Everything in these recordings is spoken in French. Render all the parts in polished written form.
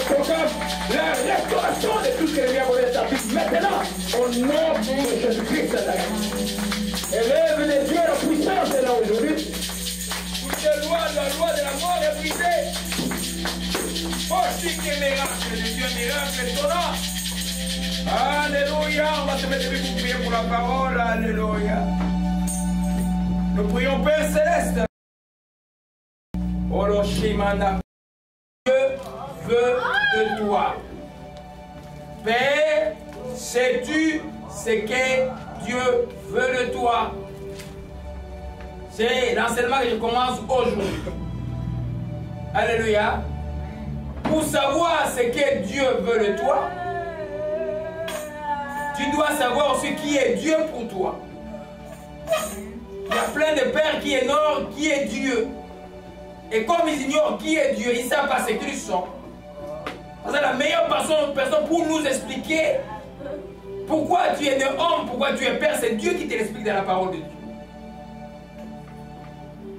proclame la restauration de tout ce que le diable a établi maintenant au nom de Jésus-Christ. Élève les yeux à la puissance là aujourd'hui. Toute la loi de la mort est brisée. Aussi que miracle de Dieu, miracle étonnant. Alléluia. On va se mettre debout pour prier pour la parole. Alléluia. Nous prions Père Céleste. Oloshimana. Dieu veut de toi. Père, sais-tu ce que Dieu veut de toi? C'est l'enseignement que je commence aujourd'hui. Alléluia. Pour savoir ce que Dieu veut de toi, tu dois savoir aussi qui est Dieu pour toi. Il y a plein de pères qui ignorent qui est Dieu. Et comme ils ignorent qui est Dieu, ils ne savent pas ce qu'ils sont. Parce que la meilleure personne pour nous expliquer pourquoi tu es né homme, pourquoi tu es père, c'est Dieu qui te l'explique dans la parole de Dieu.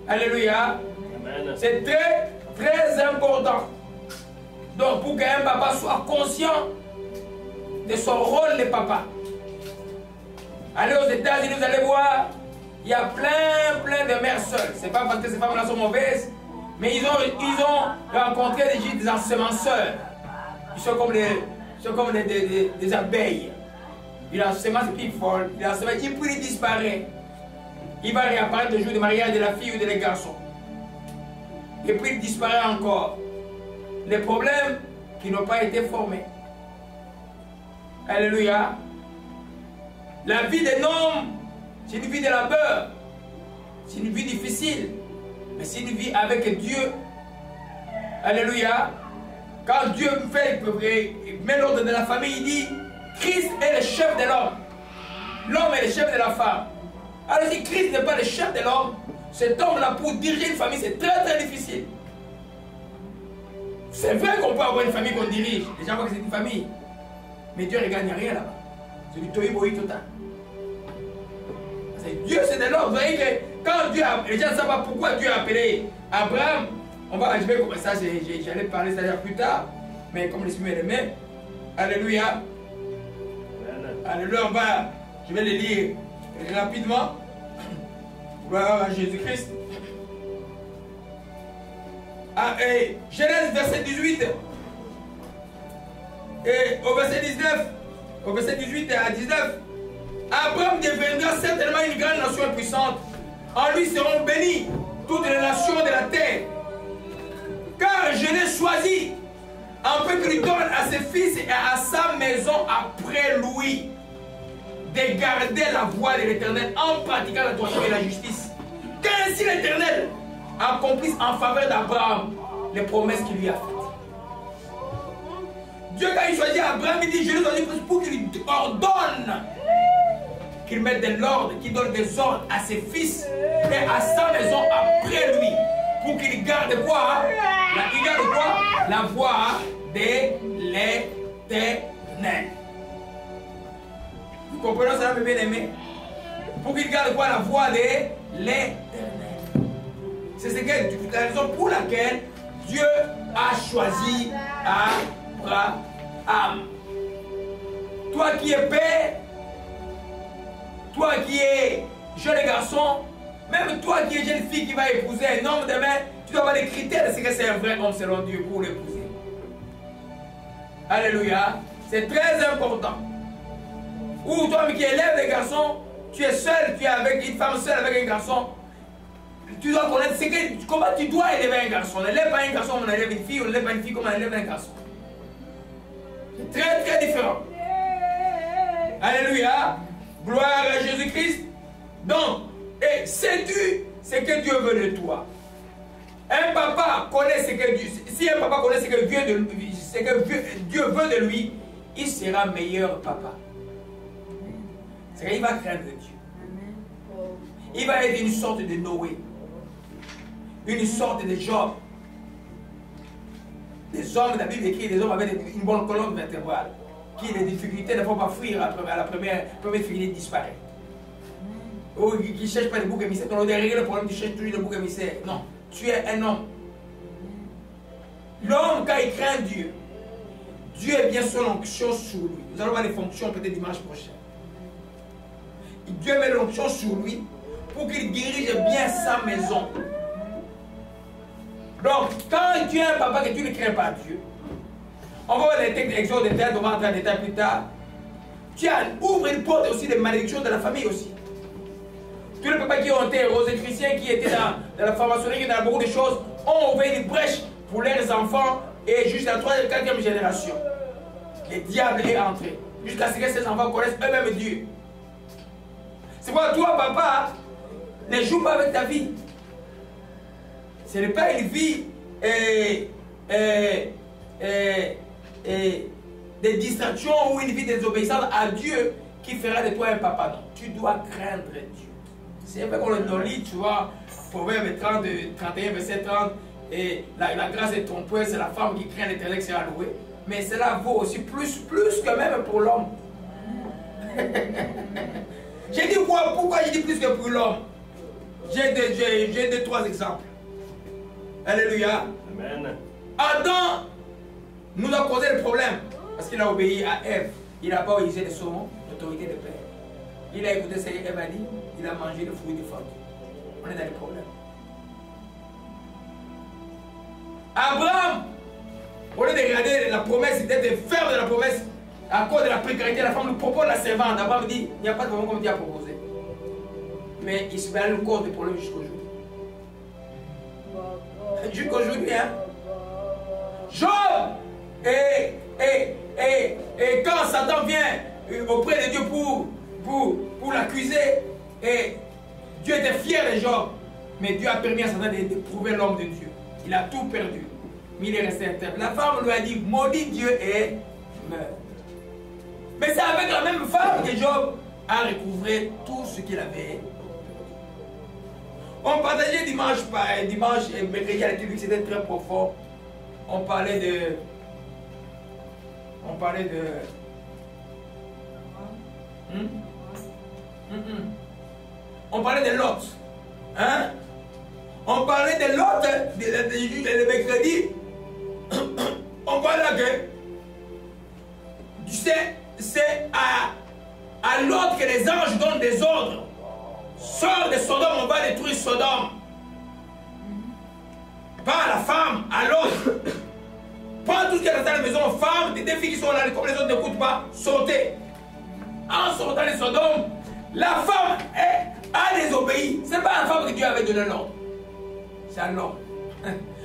Alléluia. C'est très, très important. Donc, pour qu'un papa soit conscient de son rôle de papa. Allez aux États-Unis, vous allez voir, il y a plein de mères seules. Ce n'est pas parce que ces femmes-là sont mauvaises, mais ils ont rencontré des ensemenceurs. Ils sont comme des abeilles. Il ensemence et puis il vole. Il ensemence, puis il disparaît. Il va réapparaître le jour du mariage de la fille ou de les garçons. Et puis il disparaît encore. Les problèmes qui n'ont pas été formés. Alléluia. La vie d'un homme, c'est une vie de labeur. C'est une vie difficile. Mais c'est une vie avec Dieu. Alléluia. Quand Dieu met l'ordre de la famille, il dit Christ est le chef de l'homme. L'homme est le chef de la femme. Alors si Christ n'est pas le chef de l'homme, cet homme-là, pour diriger une famille, c'est très très difficile. C'est vrai qu'on peut avoir une famille qu'on dirige. Les gens voient que c'est une famille. Mais Dieu ne gagne rien là-bas. C'est du tohu-bohi total. Dieu, c'est de l'ordre. Vous voyez que quand Dieu a... Les gens ne savent pas pourquoi Dieu a appelé Abraham. Je vais commencer ça, j'allais parler ça plus tard. Mais comme l'Esprit me le met. Alléluia. Alléluia, je vais le lire rapidement. Gloire à Jésus-Christ. Genèse verset 18. Et au verset 19. Au verset 18 à 19. Abraham deviendra certainement une grande nation puissante. En lui seront bénies toutes les nations de la terre. Car je l'ai choisi, afin qu'il lui donne à ses fils et à sa maison après lui de garder la voie de l'Éternel en pratiquant la droiture et la justice. Qu'ainsi l'Éternel accomplisse en faveur d'Abraham les promesses qu'il lui a faites. Dieu, quand il choisit Abraham, il dit je l'ai choisi pour qu'il lui ordonne qu'il mette de l'ordre, qu'il donne des ordres à ses fils et à sa maison après lui. Pour qu'il garde quoi? Il garde quoi? La voie de l'Éternel. Vous comprenez ça, mes bien-aimés? Pour qu'il garde quoi? La voie de l'Éternel. C'est la raison pour laquelle Dieu a choisi Abraham. Toi qui es père, toi qui es jeune garçon, même toi qui es jeune fille qui va épouser un homme demain, tu dois avoir des critères de ce que c'est un vrai homme selon Dieu pour l'épouser. Alléluia. C'est très important. Ou toi qui élèves les garçons, tu es seul, tu es avec une femme seule avec un garçon. Tu dois connaître comment tu dois élever un garçon. On n'élève pas un garçon comme on élève une fille, on n'élève pas une fille comme on élève un garçon. C'est très très différent. Alléluia. Gloire à Jésus-Christ. Donc, et sais-tu ce que Dieu veut de toi? Un papa connaît ce que Dieu... Si un papa connaît ce que Dieu veut de lui, il sera meilleur papa. C'est qu'il va craindre Dieu. Il va être une sorte de Noé. Une sorte de Job. Des hommes, la Bible écrit, des hommes avec une bonne colonne vertébrale. Qui les difficultés ne font pas fuir à la première difficulté disparaît. Ou qui ne cherche pas le bouc émissaire. Donc derrière le problème, tu cherches toujours le bouc émissaire. Non, tu es un homme. L'homme, quand il craint Dieu, Dieu est bien son onction sur lui. Nous allons voir les fonctions peut-être dimanche prochain. Dieu met l'onction sur lui pour qu'il dirige bien sa maison. Donc, quand tu es un papa que tu ne crains pas Dieu, on va voir les textes d'Exode de terre, on va entrer en détail plus tard. Tu ouvres une porte aussi de malédiction de la famille aussi. Tous les papas qui ont été rosicruciens, qui étaient dans la franc-maçonnerie, dans beaucoup de choses, ont ouvert une brèche pour leurs enfants et jusqu'à la 3e et 4e génération. Le diable est entré. Jusqu'à ce que ces enfants connaissent eux-mêmes Dieu. C'est pourquoi toi, papa, ne joue pas avec ta vie. Ce n'est pas une vie de distraction ou une vie de désobéissance à Dieu qui fera de toi un papa. Non, tu dois craindre Dieu. C'est vrai qu'on le lit, tu vois, Proverbe 30, 31, verset 30, et la grâce de ton père, c'est la femme qui craint l'Éternel qui sera louée. Mais cela vaut aussi plus que même pour l'homme. J'ai dit quoi? Pourquoi j'ai dit plus que pour l'homme? J'ai deux, trois exemples. Alléluia. Amen. Adam nous a causé le problème parce qu'il a obéi à Ève. Il n'a pas obéi le saumon, l'autorité de Père. Il a écouté ce qu'Ève a dit, il a mangé le fruit du fond. On est dans les problèmes. Abraham, au lieu de regarder la promesse, d'être ferme de la promesse, à cause de la précarité, la femme lui propose la servante. Abraham dit, il n'y a pas de problème comme Dieu a proposé. Mais Ismaël nous cause des problèmes jusqu'aujourd'hui. Jusqu'aujourd'hui, hein. Job, et quand Satan vient auprès de Dieu pour l'accuser, et Dieu était fier de Job, mais Dieu a permis à Satan de prouver l'homme de Dieu. Il a tout perdu, mais il est resté interne. La femme lui a dit, maudit Dieu et meurt. Mais c'est avec la même femme que Job a recouvré tout ce qu'il avait. On partageait dimanche et mercredi à la TV, c'était très profond. On parlait de Lot. Hein? On parlait de Lot le mercredi. On parlait que c'est à Lot que les anges donnent des ordres. Sors de Sodome, on va détruire Sodome. Pas à la femme, à l'autre. Prends tout ce qui est dans la maison, femmes, des filles qui sont là, comme les autres n'écoutent pas, sautez. En sortant de Sodome, la femme a désobéi. Ce n'est pas la femme que Dieu avait donné l'ordre. C'est à l'homme.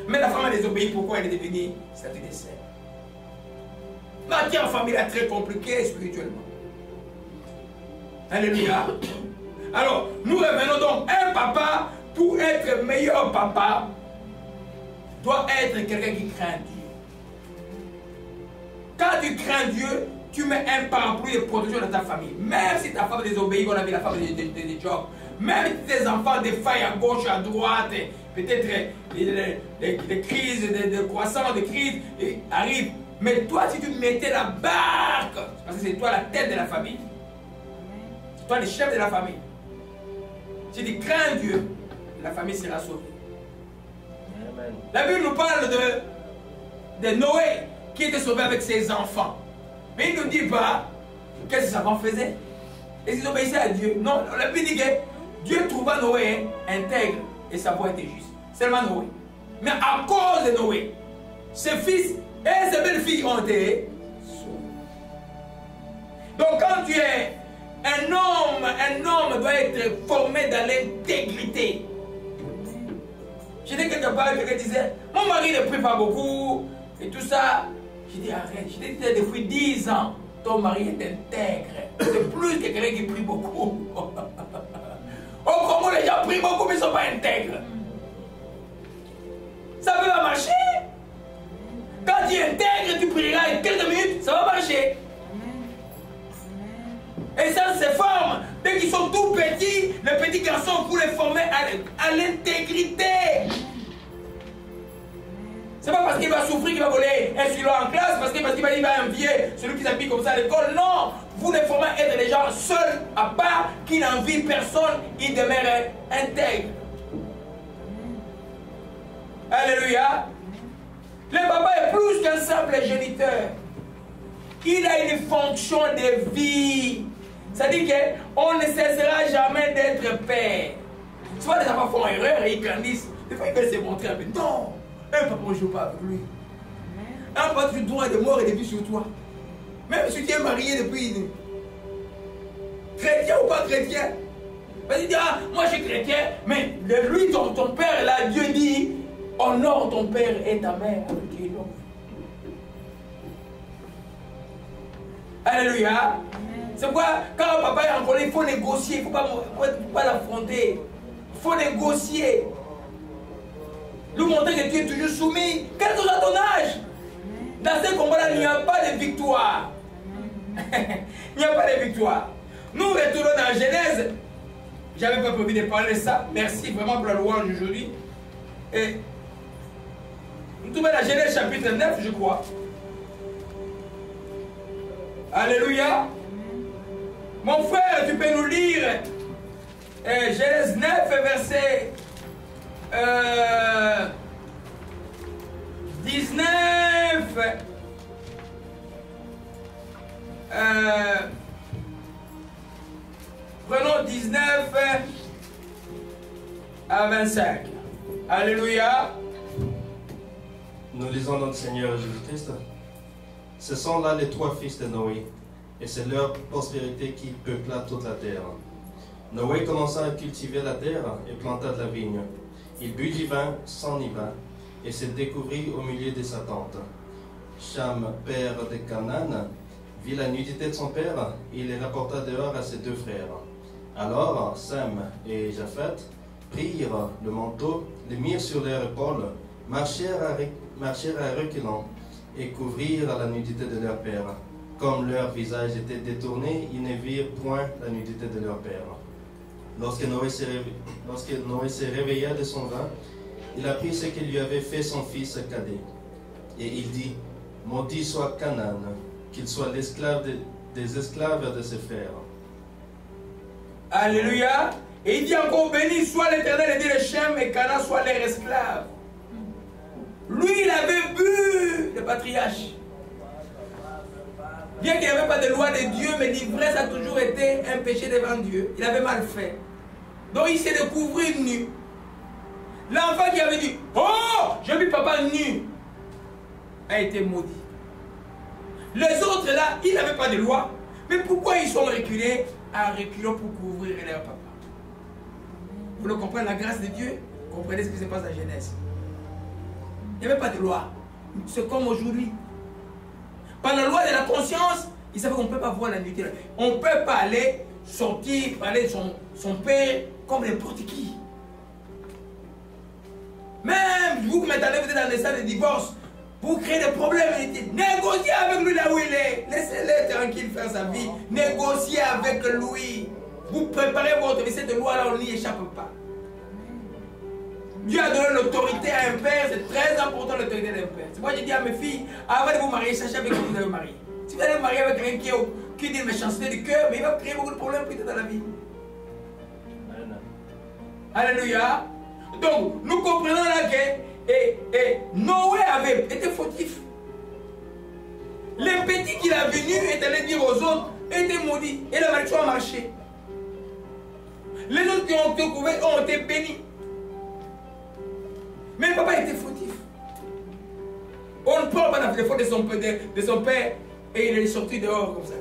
Mais la femme a désobéi, pourquoi elle est devenue statue de serre? Matière familiale très compliquée spirituellement. Alléluia. Alors, nous revenons donc, un papa, pour être meilleur papa, doit être quelqu'un qui craint Dieu. Quand tu crains Dieu, tu mets un parapluie de protection dans ta famille. Même si ta femme désobéit, on a vu la femme de Job, même si tes enfants défaillent à gauche, à droite, peut-être des crises, des croissants, des crises arrivent. Mais toi, si tu mettais la barque, parce que c'est toi la tête de la famille, c'est toi le chef de la famille. Si tu crains Dieu, la famille sera sauvée. Amen. La Bible nous parle de Noé qui était sauvé avec ses enfants. Mais il ne nous dit pas qu'est-ce que ses enfants faisaient. Et ils obéissaient à Dieu. Non, la Bible dit que Dieu trouva Noé intègre et sa voix était juste. Seulement Noé. Mais à cause de Noé, ses fils et ses belles-filles ont été sauvés. Donc quand tu es un homme doit être formé dans l'intégrité. J'étais quelque part, quelqu'un disait, mon mari ne prie pas beaucoup, et tout ça. J'ai dit, arrête, je t'ai dit depuis 10 ans, ton mari est intègre. C'est plus que quelqu'un qui prie beaucoup. Au Congo, les gens prient beaucoup, mais ils ne sont pas intègres. Ça peut pas marcher. Quand tu es intègre, tu prieras et quelques minutes, ça va marcher. Et ça se forme. Dès qu'ils sont tout petits, les petits garçons, vous les formez à l'intégrité. C'est pas parce qu'il va souffrir qu'il va voler un stylo en classe, parce qu'il va envier celui qui s'habille comme ça à l'école. Non, vous les formez à être des gens seuls, à part, qui n'envient personne, ils demeurent intègres. Alléluia. Le papa est plus qu'un simple géniteur. il a une fonction de vie. C'est-à-dire qu'on ne cessera jamais d'être père. Tu vois, les enfants font erreur et ils grandissent. Des fois, ils veulent se montrer un peu. Non, un papa ne joue pas avec lui. Un papa, tu dois de mort et de vie sur toi. Même si tu es marié depuis. Chrétien ou pas chrétien. Vas-y, dis, ah, moi je suis chrétien, mais de lui, ton père, là, Dieu dit, honore ton père et ta mère avec qui il honore. Alléluia. C'est pourquoi, quand papa est en colère, il faut négocier, il ne faut pas l'affronter. Il faut négocier. Lui montrer que tu es toujours soumis, quel que soit ton âge. Dans ce combat-là, il n'y a pas de victoire. Il n'y a pas de victoire. Nous retournons dans Genèse. Je n'avais pas prévu de parler de ça. Merci vraiment pour la louange aujourd'hui. Et nous trouvons dans Genèse chapitre 9, je crois. Alléluia. Mon frère, tu peux nous lire Genèse 9, verset 19. Prenons 19 à 25. Alléluia. Nous lisons notre Seigneur Jésus-Christ. Ce sont là les 3 fils de Noé, et c'est leur prospérité qui peupla toute la terre. Noé commença à cultiver la terre et planta de la vigne. Il but du vin, s'enivra, et se découvrit au milieu de sa tente. Cham, père de Canaan, vit la nudité de son père, et il les rapporta dehors à ses 2 frères. Alors Sem et Japhet prirent le manteau, le mirent sur leurs épaules, marchèrent à reculons, et couvrirent la nudité de leur père. Comme leur visage était détourné, ils ne virent point la nudité de leur père. Lorsque Noé se réveilla de son vin, il apprit ce que lui avait fait son fils cadet. Et il dit, maudit soit Canaan, qu'il soit l'esclave des esclaves de ses frères. Alléluia. Et il dit encore, béni soit l'Éternel, et dit le Shem et Canaan soit leur esclave. Lui, il avait bu le patriarche. Bien qu'il n'y avait pas de loi de Dieu, mais l'ivresse a toujours été un péché devant Dieu. Il avait mal fait. Donc il s'est découvert nu. L'enfant qui avait dit, oh, j'ai vu papa nu, a été maudit. Les autres là, ils n'avaient pas de loi. Mais pourquoi ils sont reculés? À reculons pour couvrir leur papa. Vous voulez comprendre la grâce de Dieu? Comprenez ce qui se passe à Genèse. Il n'y avait pas de loi. C'est comme aujourd'hui. Par la loi de la conscience, ils savaient qu'on ne peut pas voir la nudité. On ne peut pas aller sortir, parler de son père comme n'importe qui. Même vous, maintenant, vous êtes dans les salles de divorce, vous créez des problèmes. Négociez avec lui là où il est. Laissez-le tranquille faire sa vie. Négociez avec lui. Vous préparez votre vie. Cette loi-là, on n'y échappe pas. Dieu a donné l'autorité à un père, c'est très important l'autorité d'un père. C'est pourquoi je dis à mes filles, avant de vous marier, sachez avec qui vous allez vous marier. Si vous allez vous marier avec quelqu'un qui dit une méchanceté du cœur, mais il va créer beaucoup de problèmes plus tard dans la vie. Amen. Alléluia. Donc, nous comprenons là que Noé avait été fautif. Les petits qu'il a venus est allé dire aux autres étaient maudits. Et la malédiction a marché. Les autres qui ont été couverts ont été bénis. Mais le papa était fautif. On ne prend pas la faute de son père et il est sorti dehors comme ça.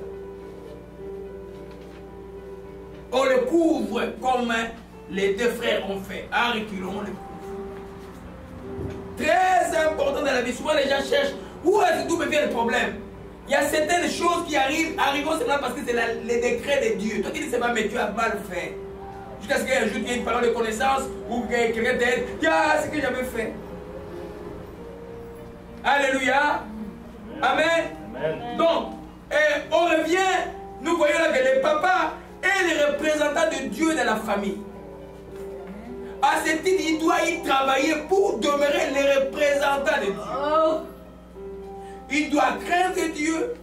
On le couvre comme les 2 frères ont fait. À reculons, on le couvre. Très important dans la vie. Souvent les gens cherchent où est-ce d'où me vient le problème. Il y a certaines choses qui arrivent seulement parce que c'est le décret de Dieu. Toi qui dis c'est pas mais Dieu a mal fait. Jusqu'à ce qu'un jour il y ait une parole de connaissance ou quelqu'un t'aide. Ah, c'est ce que j'avais fait. Alléluia. Amen. Amen. Donc, on revient, nous voyons là que le papa est le représentant de Dieu dans la famille. À ce titre, il doit y travailler pour demeurer le représentant de Dieu. Il doit craindre Dieu.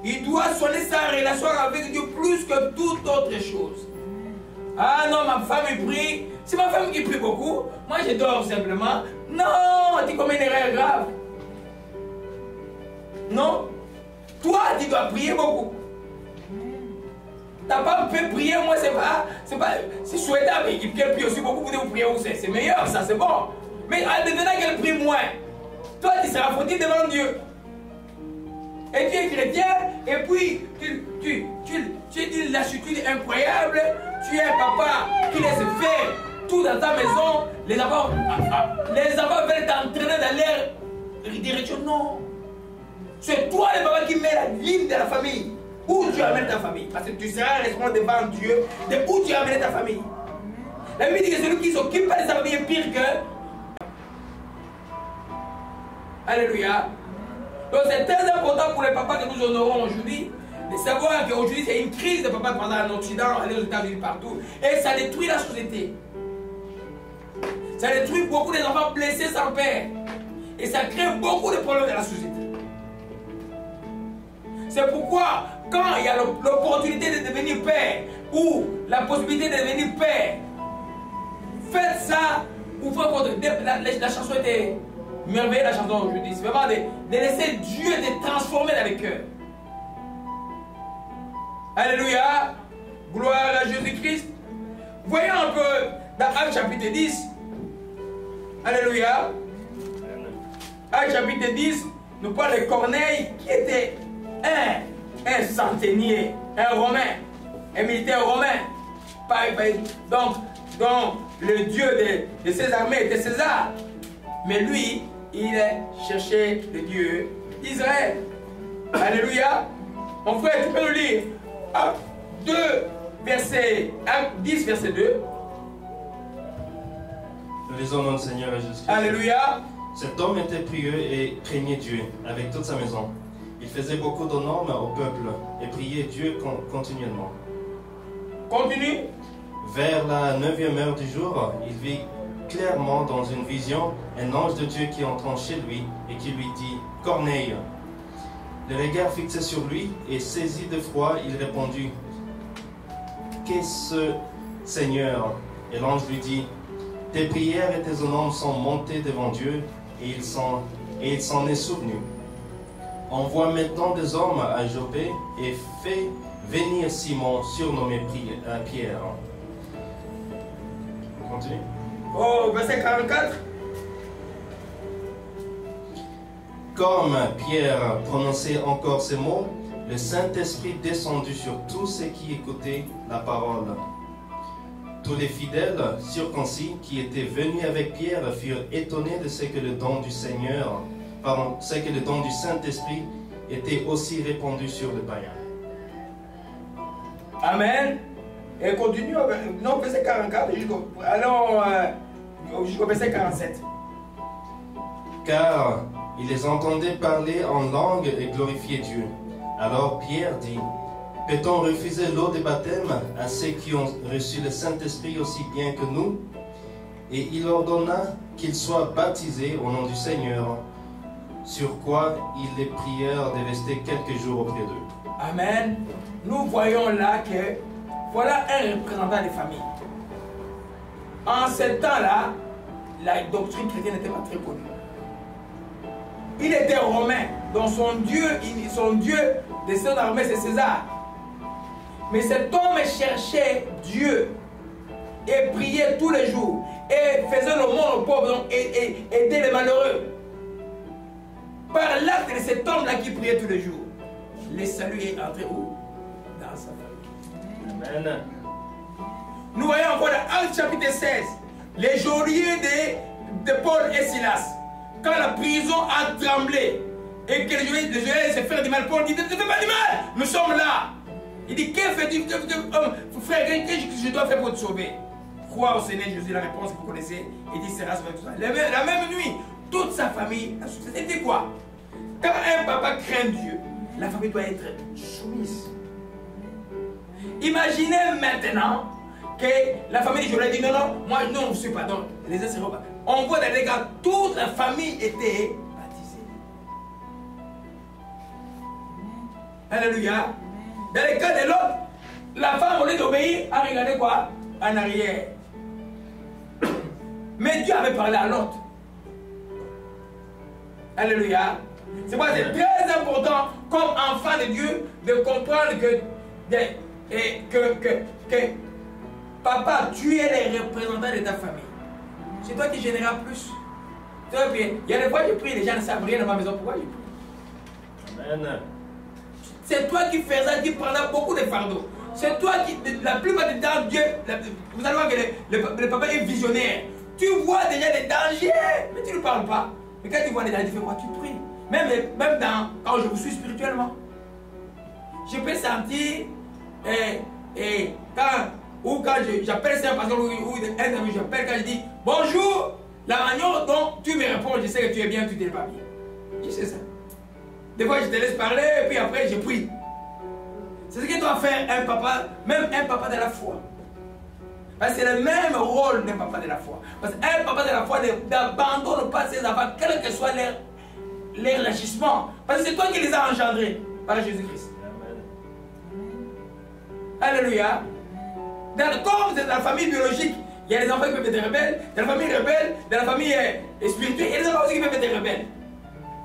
Il doit soigner sa relation avec Dieu plus que toute autre chose. Ah non, ma femme elle prie. C'est ma femme qui prie beaucoup. Moi je dors simplement. Non, tu commets une erreur grave. Non. Toi, tu dois prier beaucoup. Ta femme peut prier, moi, c'est souhaitable. Qu'elle prie aussi beaucoup, vous prier où c'est meilleur, ça, c'est bon. Mais maintenant qu'elle prie moins, toi, tu seras fautif devant Dieu. Et tu es chrétien, et puis tu es d'une lassitude incroyable. Tu es un papa qui laisse faire tout dans ta maison. Les enfants veulent t'entraîner dans leur direction. Non. C'est toi le papa qui met la ligne de la famille. Où tu amènes ta famille. Parce que tu seras responsable devant Dieu de où tu amènes ta famille. La Bible dit que celui qui s'occupe pas de sa famille est pire que. Alléluia. Donc c'est très important pour les papas que nous honorons aujourd'hui de savoir qu'aujourd'hui c'est une crise de papa pendant en Occident, aux États-Unis, partout. Et ça détruit la société. Ça détruit beaucoup d'enfants blessés sans père. Et ça crée beaucoup de problèmes dans la société. C'est pourquoi, quand il y a l'opportunité de devenir père ou la possibilité de devenir père, faites ça ou faites votre. La chanson était merveilleuse, la chanson aujourd'hui. C'est vraiment de laisser Dieu te transformer dans le cœur. Alléluia. Gloire à Jésus-Christ. Voyons un peu dans Actes chapitre 10. Alléluia. Actes chapitre 10, nous parlons de Corneille qui était un centenier, un romain, un militaire romain. Donc le dieu de ses armées était César. Mais lui, il cherchait le Dieu d'Israël. Alléluia. Mon frère, tu peux nous lire Acte 10, verset 2. Nous lisons dans le Seigneur et Jésus. Alléluia. Cet homme était prieux et craignait Dieu avec toute sa maison. Il faisait beaucoup d'honneur au peuple et priait Dieu continuellement. Continue. Vers la 9e heure du jour, il vit clairement dans une vision un ange de Dieu qui entra chez lui et qui lui dit « Corneille !» Le regard fixé sur lui et saisi de froid, il répondit « Qu'est-ce, Seigneur ?» Et l'ange lui dit « Tes prières et tes honneurs sont montés devant Dieu et il s'en est souvenu. Envoie maintenant des hommes à Joppé et fais venir Simon, surnommé Pierre. » Continue. Oh, verset 44. Comme Pierre prononçait encore ces mots, le Saint-Esprit descendit sur tous ceux qui écoutaient la parole. Tous les fidèles circoncis qui étaient venus avec Pierre furent étonnés de ce que le don du Saint-Esprit était aussi répandu sur les païens. Amen. Et continue, non, verset 44, jusqu'au verset 47. Car ils les entendaient parler en langue et glorifier Dieu. Alors Pierre dit, peut-on refuser l'eau de baptême à ceux qui ont reçu le Saint-Esprit aussi bien que nous? Et il ordonna qu'ils soient baptisés au nom du Seigneur, sur quoi ils les prièrent de rester quelques jours auprès d'eux. Amen. Nous voyons là que voilà un représentant des familles. En ce temps-là, la doctrine chrétienne n'était pas très connue. Il était romain, donc son dieu de son armée, c'est César. Mais cet homme cherchait Dieu et priait tous les jours et faisait le monde aux pauvres et aidait les malheureux. Par l'acte de cet homme-là qui priait tous les jours, le salut est entré où? Dans sa famille. Amen. Nous voyons encore dans Actes chapitre 16, les geôliers de Paul et Silas. Quand la prison a tremblé et que les geôliers se font du mal, Paul dit ne te fais pas du mal, nous sommes là. Il dit, que fais-tu, frère, qu'est-ce que je dois faire pour te sauver? Crois au Seigneur Jésus, la réponse vous connaissez. Il dit, sera sauvé tout ça. La même nuit, toute sa famille, c'était quoi? Quand un papa craint Dieu, la famille doit être soumise. Imaginez maintenant que la famille de Joël dit, non, moi, non, je ne suis pas. Donc, les uns seront pas. On voit dans les gars, toute la famille était baptisée. Alléluia. Dans le cas de l'autre, la femme, au lieu d'obéir, a regardé quoi? En arrière. Mais Dieu avait parlé à l'autre. Alléluia. C'est pourquoi c'est très important, comme enfant de Dieu, de comprendre que papa, tu es le représentant de ta famille. C'est toi qui génères plus. Il y a des fois je prie, les gens ne savent rien dans ma maison. Pourquoi je prie? Amen. C'est toi qui fais ça, qui prendra beaucoup de fardeaux. C'est toi qui, la plupart du temps, Dieu, vous allez voir que le papa est visionnaire. Tu vois déjà des dangers, mais tu ne parles pas. Mais quand tu vois des dangers, tu fais quoi? Tu pries. Même quand je vous suis spirituellement, je peux sentir, quand j'appelle un pasteur ou un ami, j'appelle quand je dis bonjour, la manière dont tu me réponds, je sais que tu es bien, tu n'es pas bien. Je sais ça. Des fois, je te laisse parler, et puis après, je prie. C'est ce que doit faire un papa, même un papa de la foi. Parce que c'est le même rôle d'un papa de la foi. Parce qu'un papa de la foi n'abandonne pas ses enfants, quel que soit leur agissement. Parce que c'est toi qui les as engendrés par Jésus-Christ. Alléluia. Comme c'est dans la famille biologique, il y a des enfants qui peuvent être rebelles, dans la famille rebelle, dans la famille spirituelle, il y a des enfants aussi qui peuvent être rebelles.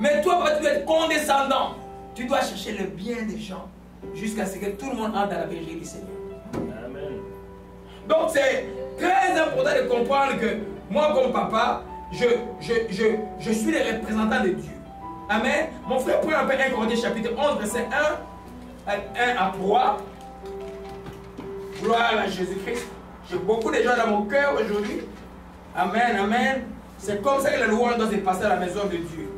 Mais toi, papa, tu dois être condescendant. Tu dois chercher le bien des gens jusqu'à ce que tout le monde entre dans la bergerie du Seigneur. Amen. Donc c'est très important de comprendre que moi, comme papa, je suis le représentant de Dieu. Amen. Mon frère, prends un peu 1 Corinthiens chapitre 11, verset 1 à 3. Gloire à Jésus-Christ. J'ai beaucoup de gens dans mon cœur aujourd'hui. Amen, amen. C'est comme ça que la louange doit se passer à la maison de Dieu.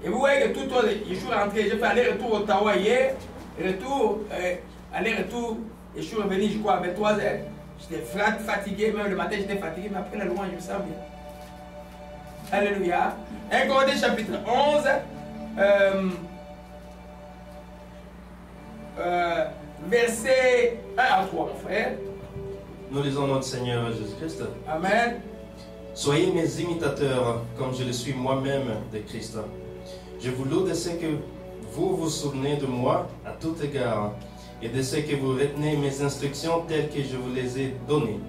Et vous voyez que tout le jour rentré, j'ai fait aller-retour au Ottawa hier. Aller-retour. Et je suis revenu, je crois, à 23h. J'étais fatigué, même le matin j'étais fatigué, mais après la louange, je me sens bien. Alléluia. 1 Corinthiens chapitre 11. Verset 1 à 3, mon frère. Nous lisons notre Seigneur Jésus-Christ. Amen. Soyez mes imitateurs, comme je le suis moi-même de Christ. Je vous loue de ce que vous vous souvenez de moi à tout égard, et de ce que vous retenez mes instructions telles que je vous les ai données.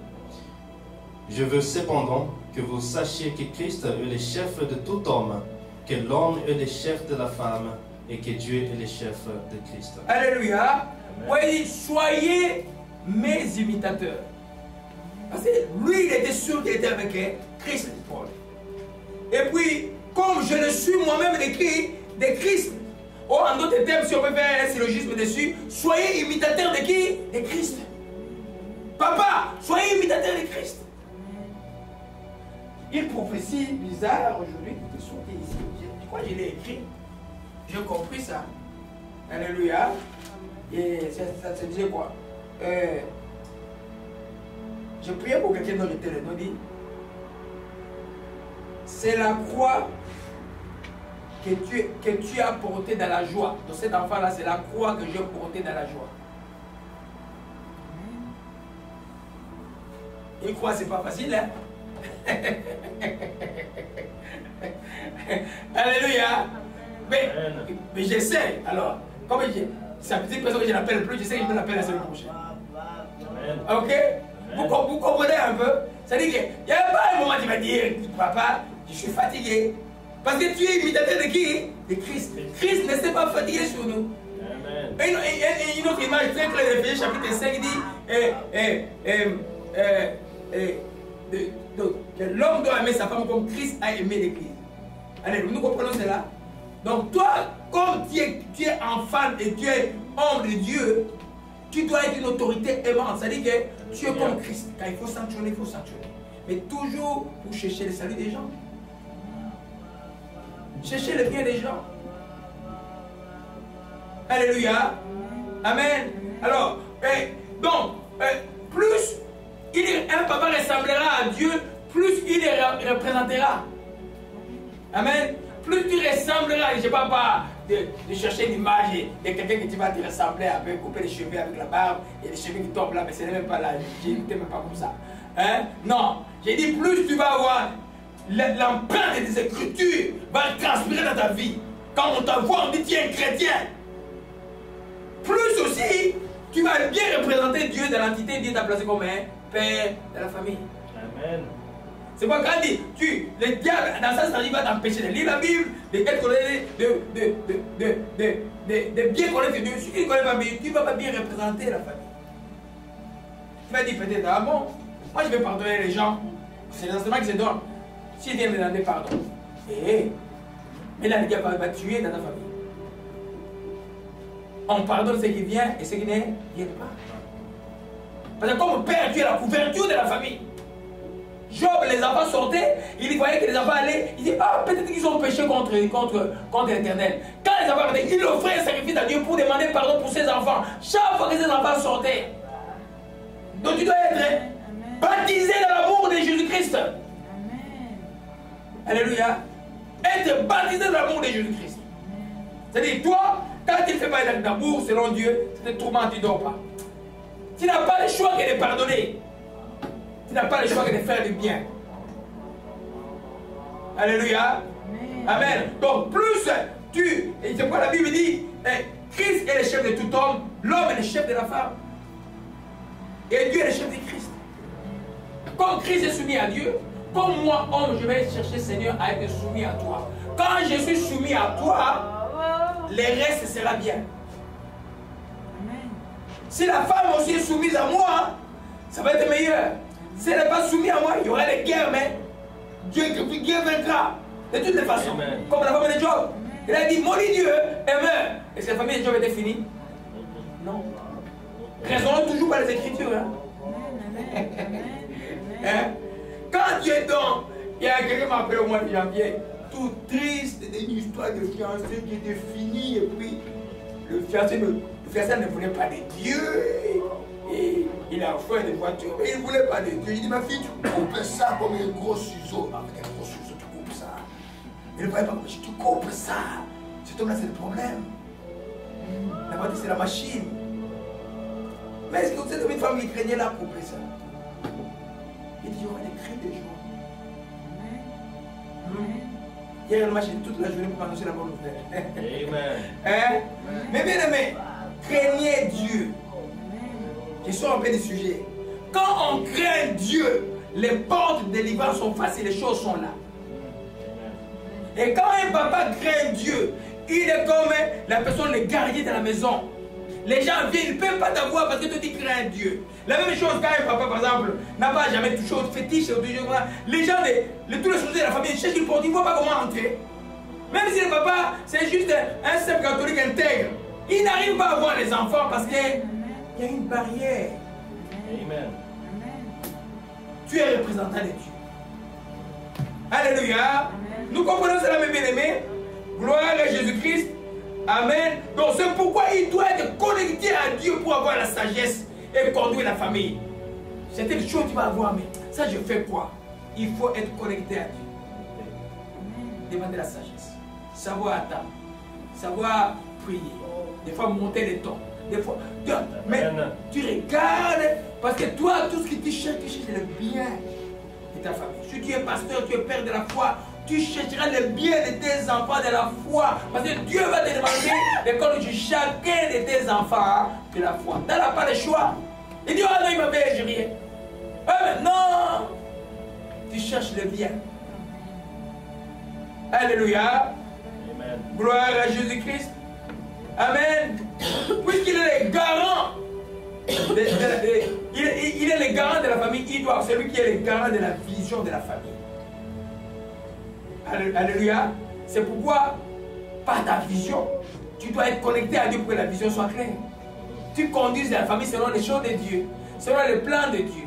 Je veux cependant que vous sachiez que Christ est le chef de tout homme, que l'homme est le chef de la femme, et que Dieu est le chef de Christ. Alléluia. Oui, soyez mes imitateurs. Parce que lui, il était sûr qu'il était avec Christ, Paul. Et puis, comme je le suis moi-même de Christ, en d'autres termes, si on peut faire un syllogisme dessus, soyez imitateurs de qui? De Christ. Papa, soyez imitateurs de Christ. Une prophétie bizarre aujourd'hui qui te sortait ici. Je crois que je l'ai écrit. J'ai compris ça. Alléluia. Et ça se disait quoi? Je priais pour quelqu'un dont j'étais le nom dit. C'est la croix que tu as portée dans la joie. Donc cet enfant-là, c'est la croix que j'ai portée dans la joie. Une croix, c'est pas facile, hein? Alléluia. Mais j'essaie. Alors, comme c'est la petite personne que je n'appelle plus, je sais que je vais l'appeler la semaine prochaine. Ok? Vous comprenez un peu? C'est-à-dire qu'il n'y a pas un moment où tu vas dire, papa, je suis fatigué. Parce que tu es imitateur de qui? De Christ. Christ ne s'est pas fatigué sur nous. Et une autre image très claire de Éphésiens chapitre 5 dit l'homme doit aimer sa femme comme Christ a aimé l'Église. Allez, nous comprenons cela. Donc toi, comme tu es enfant et tu es homme de Dieu, tu dois être une autorité aimante. C'est-à-dire que tu es comme Christ. Quand il faut sanctionner, il faut sanctionner. Mais toujours pour chercher le salut des gens. Chercher le bien des gens. Alléluia. Amen. Alors, plus un papa ressemblera à Dieu, plus il les représentera. Amen. Plus tu ressembleras, je ne sais pas de chercher une image de quelqu'un que tu vas te ressembler avec, couper les cheveux avec la barbe, et les cheveux qui tombent là, mais ce n'est même pas là, je n'étais même pas comme ça. Hein? Non, j'ai dit plus tu vas avoir l'empreinte des Écritures va transpirer dans ta vie. Quand on t'envoie, on dit tu es un chrétien. Plus aussi, tu vas bien représenter Dieu dans l'entité, Dieu t'a placé comme un père de la famille. Amen. C'est pourquoi quand il dit, le diable, dans sa stratégie, va t'empêcher de lire la Bible, de bien connaître Dieu. Si tu ne connais pas bien, tu ne vas pas bien représenter la famille. Tu vas dire peut-être, ah bon, moi je vais pardonner les gens. C'est l'enseignement qui se donne. S'il vient me demander pardon, mais là le diable va tuer dans ta famille. On pardonne ce qui vient et ce qui ne vient pas. Parce que comme père, tu es la couverture de la famille. Job, les enfants sortaient, il voyait que les enfants allaient, il dit, ah, peut-être qu'ils ont péché contre l'Éternel. Quand les enfants arrivaient, il offrait un sacrifice à Dieu pour demander pardon pour ses enfants. Chaque fois que ses enfants sortaient. Donc tu dois être baptisé dans l'amour de Jésus-Christ. Alléluia. Être baptisé dans l'amour de Jésus-Christ. C'est-à-dire, toi, quand tu ne fais pas l'acte d'amour, selon Dieu, c'est un tourment, tu ne dors pas. Tu n'as pas le choix que de pardonner. Tu n'as pas le choix que de faire du bien. Alléluia. Amen. Donc plus tu... Et c'est pourquoi la Bible dit, Christ est le chef de tout homme, l'homme est le chef de la femme. Et Dieu est le chef de Christ. Comme Christ est soumis à Dieu, comme moi, homme, je vais chercher, Seigneur, à être soumis à toi. Quand je suis soumis à toi, le reste sera bien. Si la femme aussi est soumise à moi, ça va être meilleur. Si elle n'est pas soumise à moi, il y aura des guerres, mais Dieu vaincra. De toutes les façons. Amen. Comme la femme de Job. Il a dit, maudit Dieu et meurt. Est-ce que la famille de Job était finie? Non. Raisonnons toujours par les Écritures. Hein? Quand Dieu donne, il y a quelqu'un qui m'a appelé au mois de janvier, tout triste, une histoire de fiancé qui était finie, et puis le fiancé ne voulait pas de Dieu. Et il a offert des voitures, mais il ne voulait pas de Dieu. Il dit, ma fille, tu coupes ça comme un gros ciseau. Avec un gros ciseau, tu coupes ça. Il ne voyait pas, tu coupes ça. Cet homme-là, c'est le problème. La voiture, c'est la machine. Mais est-ce que vous êtes une femme qui craignait là couper ça? Il dit, il y aura des cris de joie. Hier, elle m'a acheté toute la journée pour m'annoncer la bonne nouvelle. Amen. Hein? Mais bien aimé, craignez Dieu. Je sors un peu du sujet. Quand on craint Dieu, les portes de délivrance sont faciles, les choses sont là. Et quand un papa craint Dieu, il est comme la personne, le gardien de la maison. Les gens viennent, ils ne peuvent pas t'avoir parce que tu dis crains Dieu. La même chose quand un papa, par exemple, n'a pas jamais touché au fétiche, les gens, tous les sujets de la famille, ils cherchent une porte, ils ne voient pas comment entrer. Même si le papa, c'est juste un simple catholique intègre, il n'arrive pas à voir les enfants parce qu'il y a une barrière. Amen. Tu es représentant de Dieu. Alléluia. Amen. Nous comprenons cela, mes bien-aimés. Gloire à Jésus-Christ. Amen. Donc c'est pourquoi il doit être connecté à Dieu pour avoir la sagesse et conduire la famille. C'est une chose que tu vas avoir, mais ça je fais quoi? Il faut être connecté à Dieu. Demander la sagesse. Savoir attendre. Savoir prier. Des fois monter les tons. Des fois. Mais tu regardes, parce que toi, tout ce que tu cherches le bien de ta famille. Si tu es pasteur, tu es père de la foi, tu chercheras le bien de tes enfants de la foi. Parce que Dieu va te demander de conduire chacun de tes enfants de la foi. Tu n'as pas le choix. Il dit, oh non, il m'avait rien. Non. Tu cherches le bien. Alléluia. Amen. Gloire à Jésus-Christ. Amen. Puisqu'il est le garant, il est le garant de la famille, il doit, celui qui est le garant de la vision de la famille. Alléluia. C'est pourquoi, par ta vision, tu dois être connecté à Dieu pour que la vision soit claire. Tu conduis la famille selon les choses de Dieu, selon les plans de Dieu.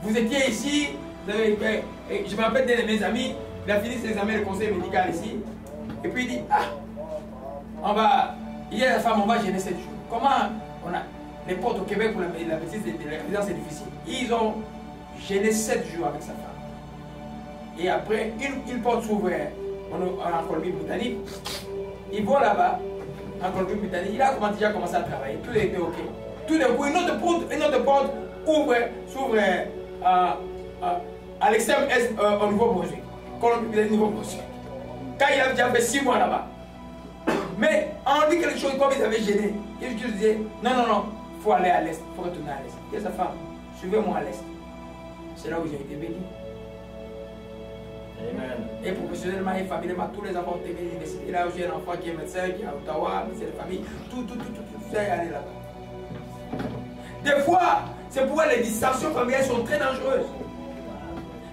Vous étiez ici, je me rappelle d'un de mes amis, il a fini ses examens de conseil médical ici, et puis il dit, on va, il y a la femme, on va gêner 7 jours. Comment on a, les portes au Québec pour la petite de la résidence, c'est difficile. Ils ont gêné 7 jours avec sa femme. Et après, une porte s'ouvre en Colombie-Britannique. Ils vont là-bas, en Colombie-Britannique. Il a déjà commencé à travailler. Tout était OK. Tout d'un coup, une autre porte s'ouvre à l'extrême est au Nouveau-Brunswick. Colombie-Britannique, Nouveau-Brunswick. Quand il a déjà fait 6 mois là-bas. Mais en lui quelque chose comme ils avaient gêné. Il disait, non, il faut aller à l'est, il faut retourner à l'est. Il dit à sa femme, suivez-moi à l'est. C'est là où j'ai été béni. Et professionnellement et familialement, tous les enfants ont été à l'université. Là, j'ai un enfant qui est médecin, qui est à Ottawa, médecin de famille, tout ça est allé là-bas. Des fois, c'est pourquoi les distractions familiales sont très dangereuses.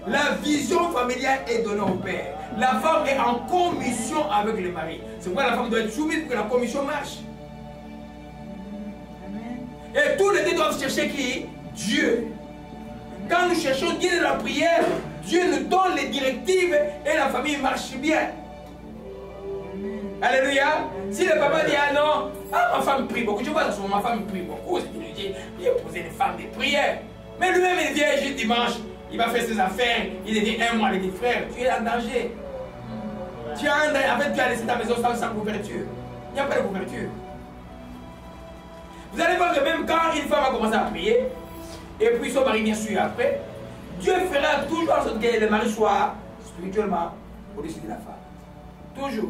La vision familiale est donnée au père. La femme est en commission avec le mari. C'est pourquoi la femme doit être soumise pour que la commission marche. Et tous les deux doivent chercher qui? Dieu. Quand nous cherchons Dieu dans la prière, Dieu nous donne les directives et la famille marche bien. Alléluia. Si le papa dit ah non, ma femme prie beaucoup, je vois souvent ma femme prie beaucoup, c'est qu'il lui dit, il a posé des femmes des prières. Mais lui-même il vient juste dimanche, il va faire ses affaires, il dit un mois, il dit frère, tu es en danger. Tu as un danger, en fait tu as laissé ta maison sans couverture. Il n'y a pas de couverture. Vous allez voir que même quand une femme va commencer à prier, et puis son mari bien sûr après, Dieu fera toujours en sorte que le mari soit spirituellement au-dessus de la femme. Toujours.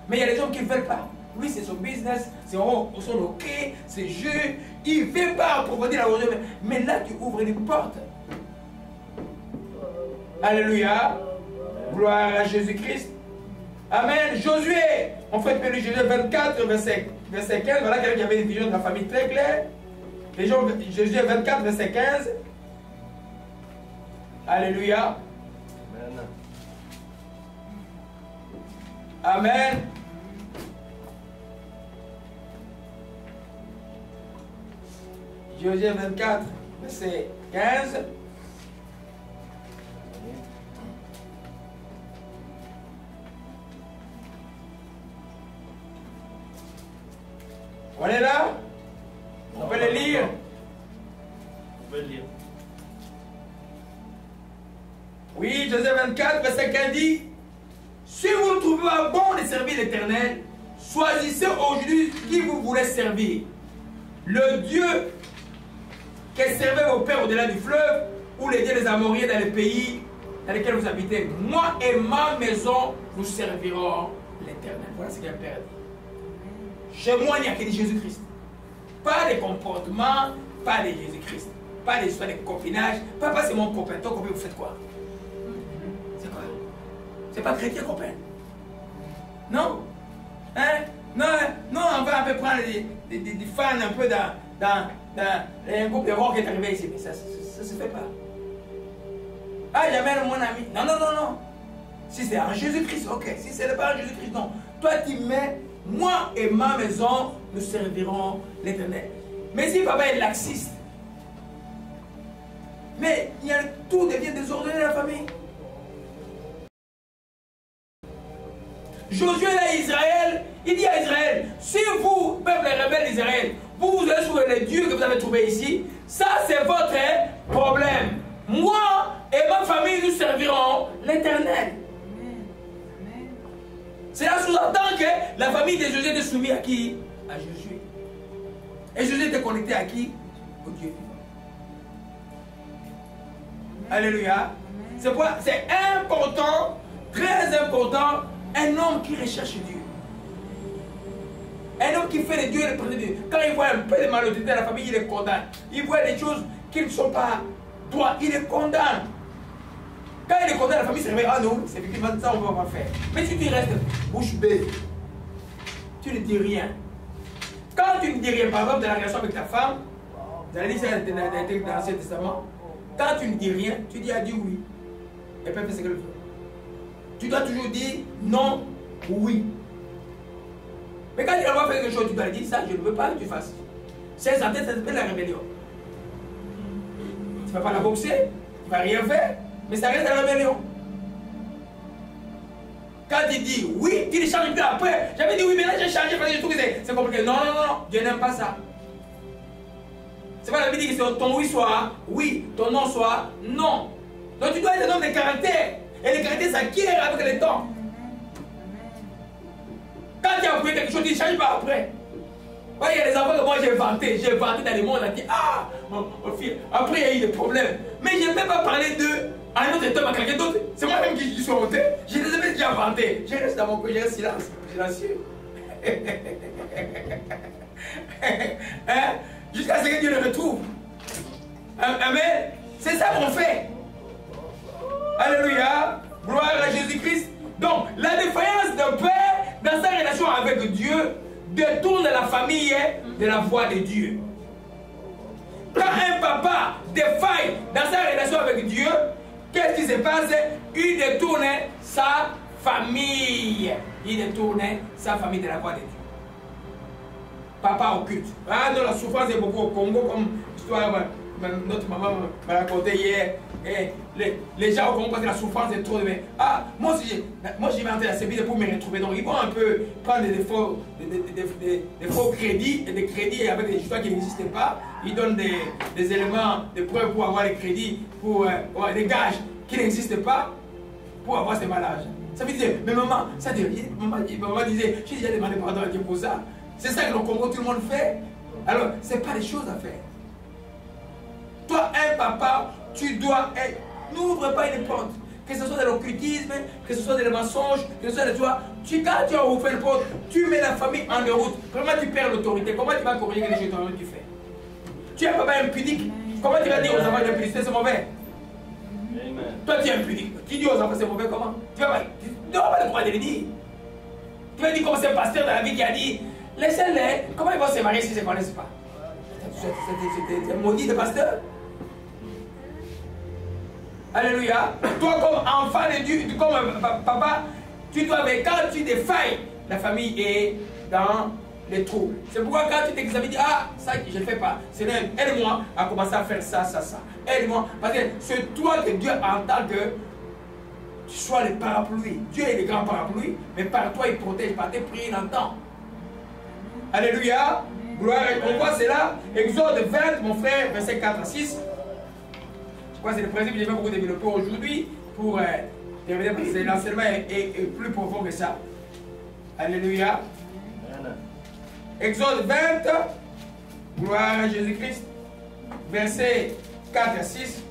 Mais il y a des gens qui ne veulent pas. Lui, c'est son business, c'est son ok, c'est jeu. Il ne veut pas approfondir la religion. Mais là, tu ouvres une porte. Alléluia. Gloire à Jésus-Christ. Amen. Josué, on fait que Josué 24, verset 15. Voilà quelqu'un qui avait une vision de la famille très claire. Josué 24, verset 15. Alléluia. Amen. Josué 24, verset 15. On est là? On peut le lire? On peut le lire. Oui, Josué 24, verset 15 dit: si vous ne trouvez pas bon de servir l'Éternel, choisissez aujourd'hui qui vous voulez servir. Le Dieu qui servait vos pères au-delà du fleuve, ou les dieux des Amoriens dans les pays dans lesquels vous habitez. Moi et ma maison, nous servirons l'Éternel. Voilà ce qu'un père dit. Chez moi, il n'y a que de Jésus-Christ. Pas de comportement, pas de Jésus-Christ. Pas d'histoire de copinage. Papa, c'est mon copain. Ton copain, vous faites quoi? C'est quoi? C'est pas chrétien, copain. Non? Hein? Non, on va un peu prendre des fans un peu dans un groupe de rock qui est arrivé ici. Mais ça se fait pas. Ah, j'amène mon ami. Non. Si c'est en Jésus-Christ, ok. Si c'est pas en Jésus-Christ, non. Toi, tu mets, moi et ma maison, nous servirons l'Éternel. Mais si papa est laxiste, mais tout devient désordonné dans la famille. Josué là, Israël, il dit à Israël, si vous, peuple rebelle d'Israël, vous allez sur les dieux que vous avez trouvés ici, ça c'est votre problème. Moi et ma famille, nous servirons l'Éternel. Cela sous-entend que la famille de Josué était soumise à qui? À Josué. Et Josué était connecté à qui? Au Dieu vivant. Alléluia. C'est quoi? C'est important, très important, un homme qui recherche Dieu. Un homme qui fait de Dieu le premier Dieu. Quand il voit un peu de malhonnêteté dans la famille, il les condamne. Il voit des choses qui ne sont pas droits, il les condamne. Quand il les condamne, la famille se réveille. Ah non, c'est effectivement ça, on ne va pas faire. Mais si tu restes bouche bée, tu ne dis rien. Quand tu ne dis rien, par exemple, dans la relation avec ta femme, dans la liste de l'Ancien Testament, quand tu ne dis rien, tu dis à Dieu oui. Et puis fait ce qu'elle veut. Tu dois toujours dire non ou oui. Mais quand il va faire quelque chose, tu dois dire ça, je ne veux pas que tu fasses. C'est ça, ça s'appelle la rébellion. Tu ne vas pas la boxer, tu ne vas rien faire, mais ça reste la rébellion. Quand il dit oui, tu le changes plus après. J'avais dit oui, mais là j'ai changé parce que je trouve que c'est compliqué. Non, Dieu n'aime pas ça. C'est pas la Bible qui dit que ton oui soit oui, ton non soit non. Donc tu dois être un homme de caractère. Et le caractère s'acquiert avec le temps. Quand tu as appris quelque chose, tu ne changes pas après. Ouais, il y a des enfants que moi j'ai vanté dans le monde, on a dit ah, mon fils, après il y a eu des problèmes. Mais je ne vais pas parler d'eux à un autre homme, à quelqu'un d'autre. C'est moi-même qui suis honté. Je les avais déjà vantés. Je reste dans mon coin, je reste silence, silencieux. Hein? Jusqu'à ce que Dieu le retrouve. Amen. C'est ça qu'on fait. Alléluia. Gloire à Jésus-Christ. Donc, la défaillance d'un père dans sa relation avec Dieu détourne la famille de la voie de Dieu. Quand un papa défaille dans sa relation avec Dieu, qu'est-ce qui se passe? Il détourne sa famille. Il détourne sa famille de la voie de Dieu. Papa occulte. Ah non, la souffrance est beaucoup au Congo, comme l'histoire notre maman m'a raconté hier. Et les gens au Congo, parce que la souffrance est trop. Ah, moi j'ai inventé la CBD pour me retrouver. Donc ils vont un peu prendre des faux crédits, et des crédits avec des histoires qui n'existent pas. Ils donnent des éléments, des preuves pour avoir des crédits, pour des gages qui n'existent pas, pour avoir ces malages. Ça veut dire, mais maman, ça dit, maman disait, j'ai déjà demandé pardon à Dieu pour ça. C'est ça que le Congo, tout le monde fait. Alors, ce n'est pas des choses à faire. Toi, un papa, tu dois être. N'ouvre pas une porte. Que ce soit de l'occultisme, que ce soit des mensonges, que ce soit de toi. Quand tu as ouvert une porte, tu mets la famille en route. Comment tu perds l'autorité? Comment tu vas corriger les choses que tu fais? Tu es un papa impudique. Comment tu vas dire aux enfants d'impudicité, c'est mauvais? Amen. Toi, tu es impudique. Tu dis aux enfants, c'est mauvais, comment? Tu n'auras pas le droit de le dire. Tu vas dire comme c'est un pasteur dans la vie qui a dit. Laissez-les, comment ils vont se marier s'ils ne se connaissent pas? C'est maudit de pasteur. Alléluia. Toi, comme enfant de Dieu, comme papa, tu dois, mais quand tu défailles, la famille est dans les troubles. C'est pourquoi quand tu t'examines, ah, ça je ne fais pas. Seigneur, aide-moi à commencer à faire ça, ça, ça. Aide-moi. Parce que c'est toi que Dieu entend que tu sois le parapluie. Dieu est le grand parapluie, mais par toi il protège, par tes prières il entend. Alléluia. Gloire. On voit cela. Exode 20, mon frère, verset 4 à 6. Je crois que c'est le principe que j'ai beaucoup développé aujourd'hui pour terminer parce que l'enseignement est plus profond que ça. Alléluia. Exode 20, gloire à Jésus-Christ, verset 4 à 6.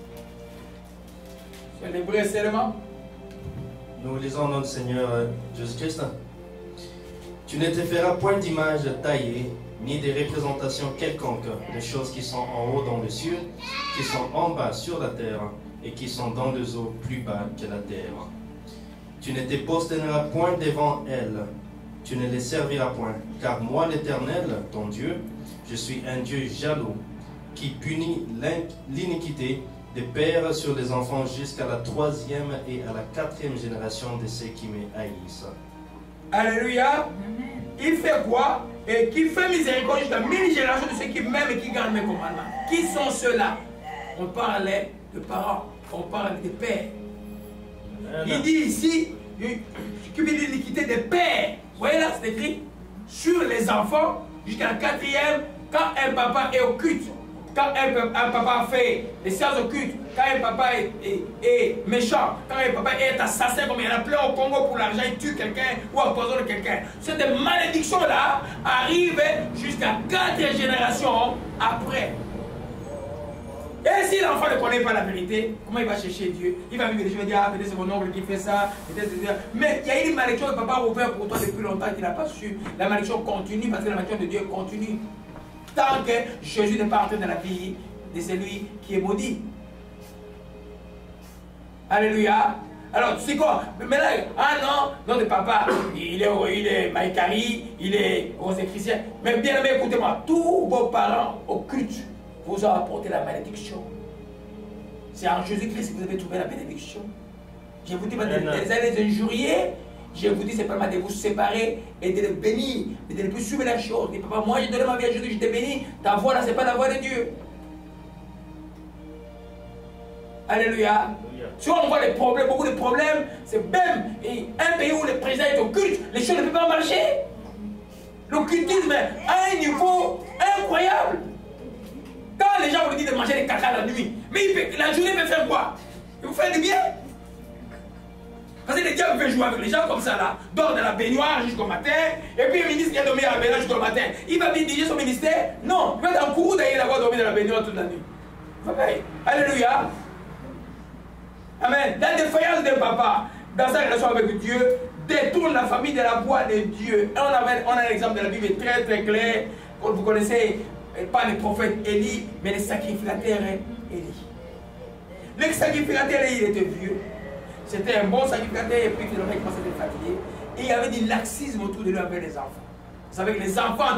C'est l'hébreu seulement. Nous lisons notre Seigneur Jésus-Christ. Tu ne te feras point d'image taillée, ni de représentation quelconque des choses qui sont en haut dans les cieux, qui sont en bas sur la terre, et qui sont dans les eaux plus bas que la terre. Tu ne te posterneras point devant elles, tu ne les serviras point, car moi l'Éternel, ton Dieu, je suis un Dieu jaloux, qui punit l'iniquité des pères sur les enfants jusqu'à la 3e et à la 4e génération de ceux qui me haïssent. Alléluia. Il fait quoi? Et qui fait miséricorde jusqu'à 1000 générations de ceux qui m'aiment et qui gardent mes commandements. Qui sont ceux-là? On parlait de parents, on parle des pères. Il dit ici, qui veut l'iniquité des pères. Vous voyez là, c'est écrit sur les enfants jusqu'à la 4e, quand un papa est occulte. Quand un papa fait des séances occultes, quand un papa est méchant, quand un papa est assassin, comme il y en a plein au Congo pour l'argent, il tue quelqu'un ou empoisonne quelqu'un. Cette malédiction-là arrive jusqu'à 4 générations après. Et si l'enfant ne connaît pas la vérité, comment il va chercher Dieu? Il va vivre des choses, il va dire, ah, peut-être c'est mon oncle qui fait ça, mais il y a une malédiction que papa a ouvert pour toi depuis longtemps qu'il n'a pas su. La malédiction continue parce que la malédiction de Dieu continue. Tant que Jésus n'est pas entré dans la vie de celui qui est maudit. Alléluia. Alors, tu sais quoi? Mais là, ah non, notre papa, il est Maïkari, il est Rosé-Chrétien. Mais bien aimé, écoutez-moi, tous vos parents occultes vous ont apporté la malédiction. C'est en Jésus-Christ que vous avez trouvé la bénédiction. Je vous dis, vous allez les injurier. Je vous dis, c'est pas mal de vous séparer et de les bénir, et de ne plus suivre la chose. Mais papa, moi j'ai donné ma vie à Jésus, je t'ai béni. Ta voix là, c'est pas la voix de Dieu. Alléluia. Si on voit les problèmes, beaucoup de problèmes, c'est même un pays où le président est occulte, les choses ne peuvent pas marcher. L'occultisme à un niveau incroyable. Quand les gens vous disent de manger des caca la nuit, mais la journée peut faire quoi? Il vous fait du bien. Parce que le diable veut jouer avec les gens comme ça là, dort dans la baignoire jusqu'au matin, et puis le ministre vient dormir à la baignoire jusqu'au matin. Il va bien diriger son ministère? Non, il va être en courroux d'ailleurs d'avoir dormi dans la baignoire toute la nuit. Alléluia. Amen. La défaillance d'un papa dans sa relation avec Dieu détourne la famille de la voie de Dieu. Et on a un exemple de la Bible très très clair. Vous connaissez pas le prophète Élie, mais le sacrificateur Élie. Le sacrificateur Élie, il était vieux. C'était un bon sacrificateur et puis finalement il commençait à être fatigué. Et il y avait du laxisme autour de lui avec les enfants. Vous savez que les enfants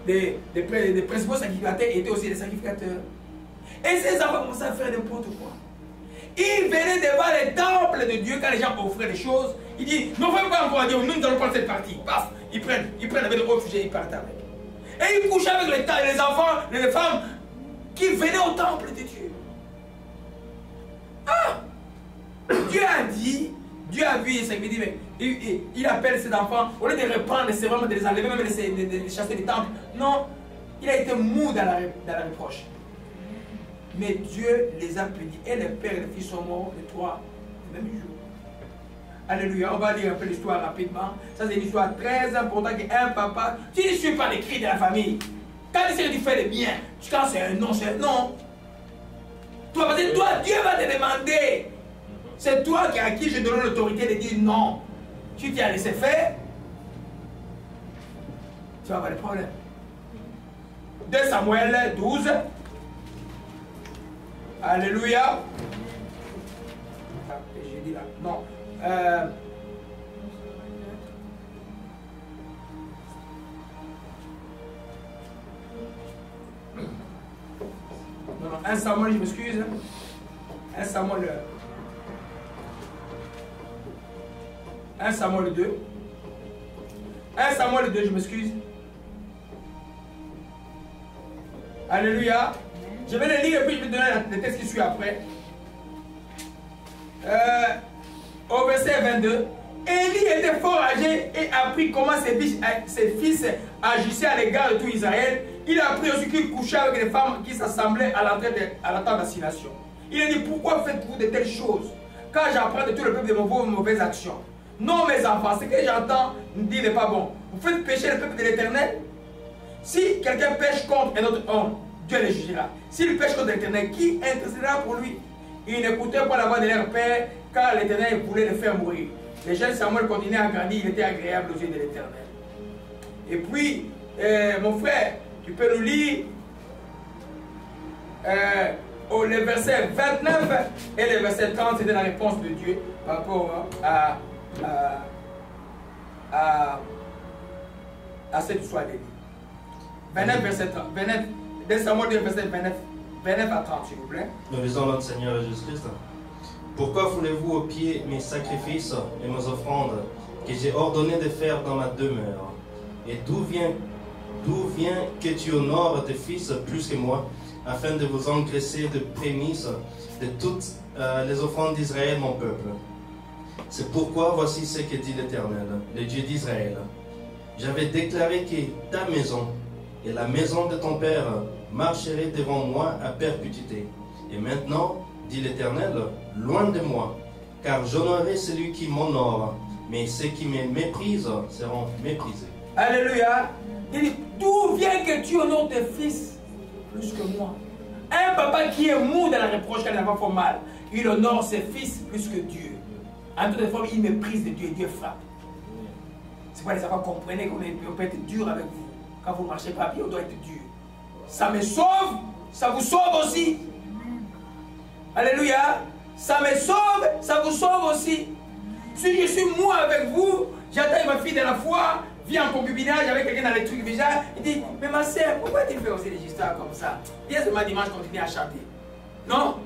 des principaux sacrificateurs étaient aussi des sacrificateurs. Et ces enfants commençaient à faire n'importe quoi. Ils venaient devant les temples de Dieu quand les gens offraient des choses. Ils disent, non, ne pas encore à Dieu, nous allons prendre cette partie. Paf, ils prennent avec les réfugiés, ils partent avec. Et ils couchaient avec les enfants, les femmes qui venaient au temple de Dieu. Ah! Dieu a dit, Dieu a vu, ça veut dire, il appelle ses enfants, au lieu de les reprendre, c'est vraiment de les enlever, même de les chasser du temple. Non, il a été mou dans la reproche. Mais Dieu les a punis. Et les pères et les fils sont morts les trois le même jour. Alléluia. On va lire un peu l'histoire rapidement. Ça, c'est une histoire très importante qu'un papa, tu ne suis pas les cris de la famille. Quand tu fais le bien, quand c'est un non, c'est un non. Toi, parce que toi, Dieu va te demander. C'est toi à qui je donne l'autorité de dire non. Tu t'y as laissé faire, tu vas avoir des problèmes. 2 Samuel 12. Alléluia. J'ai dit là. Non. Non, 1 Samuel, je m'excuse. 1 Samuel. 1 Samuel 2. 1 Samuel 2, je m'excuse. Alléluia. Je vais le lire et puis je vais donner le texte qui suit après. Au verset 22. Élie était fort âgé et apprit comment ses fils agissaient à l'égard de tout Israël. Il a appris aussi qu'il couchait avec les femmes qui s'assemblaient à la tente d'assignation. Il a dit, pourquoi faites-vous de telles choses? Quand j'apprends de tout le peuple de vos mauvaises actions. Non, mes enfants, ce que j'entends dire n'est pas bon. Vous faites pécher le peuple de l'Éternel. Si quelqu'un pêche contre un autre homme, Dieu le jugera. S'il pêche contre l'Éternel, qui intercédera pour lui? Ils n'écoutaient pas la voix de leur père, car l'Éternel voulait le faire mourir. Le jeune Samuel continuait à grandir, il était agréable aux yeux de l'Éternel. Et puis, mon frère, tu peux nous lire les versets 29 et les versets 30, c'était la réponse de Dieu par rapport à cette histoire d'Élie. 29, verset 30. 2 Samuel 2, verset 29 à 30, s'il vous plaît. Nous lisons notre Seigneur Jésus-Christ. Pourquoi foulez-vous aux pieds mes sacrifices et mes offrandes que j'ai ordonné de faire dans ma demeure? Et d'où vient que tu honores tes fils plus que moi, afin de vous engraisser de prémices de toutes les offrandes d'Israël, mon peuple? C'est pourquoi voici ce que dit l'Éternel, le Dieu d'Israël. J'avais déclaré que ta maison et la maison de ton père marcheraient devant moi à perpétuité. Et maintenant, dit l'Éternel, loin de moi, car j'honorerai celui qui m'honore, mais ceux qui me méprisent seront méprisés. Alléluia. Il dit, d'où vient que tu honores tes fils plus que moi? Un papa qui est mou dans la reproche quand il n'a pas fait mal, il honore ses fils plus que Dieu. En toute forme, il méprise de Dieu et Dieu frappe. C'est pourquoi les enfants comprenez qu'on peut être dur avec vous. Quand vous ne marchez pas bien, on doit être dur. Ça me sauve, ça vous sauve aussi. Alléluia. Ça me sauve, ça vous sauve aussi. Si je suis mou avec vous, j'attends ma fille de la foi, vient en concubinage avec quelqu'un dans les trucs déjà, il dit, mais ma soeur, pourquoi tu fais aussi des histoires comme ça? Viens ce dimanche continuer à chanter. Non.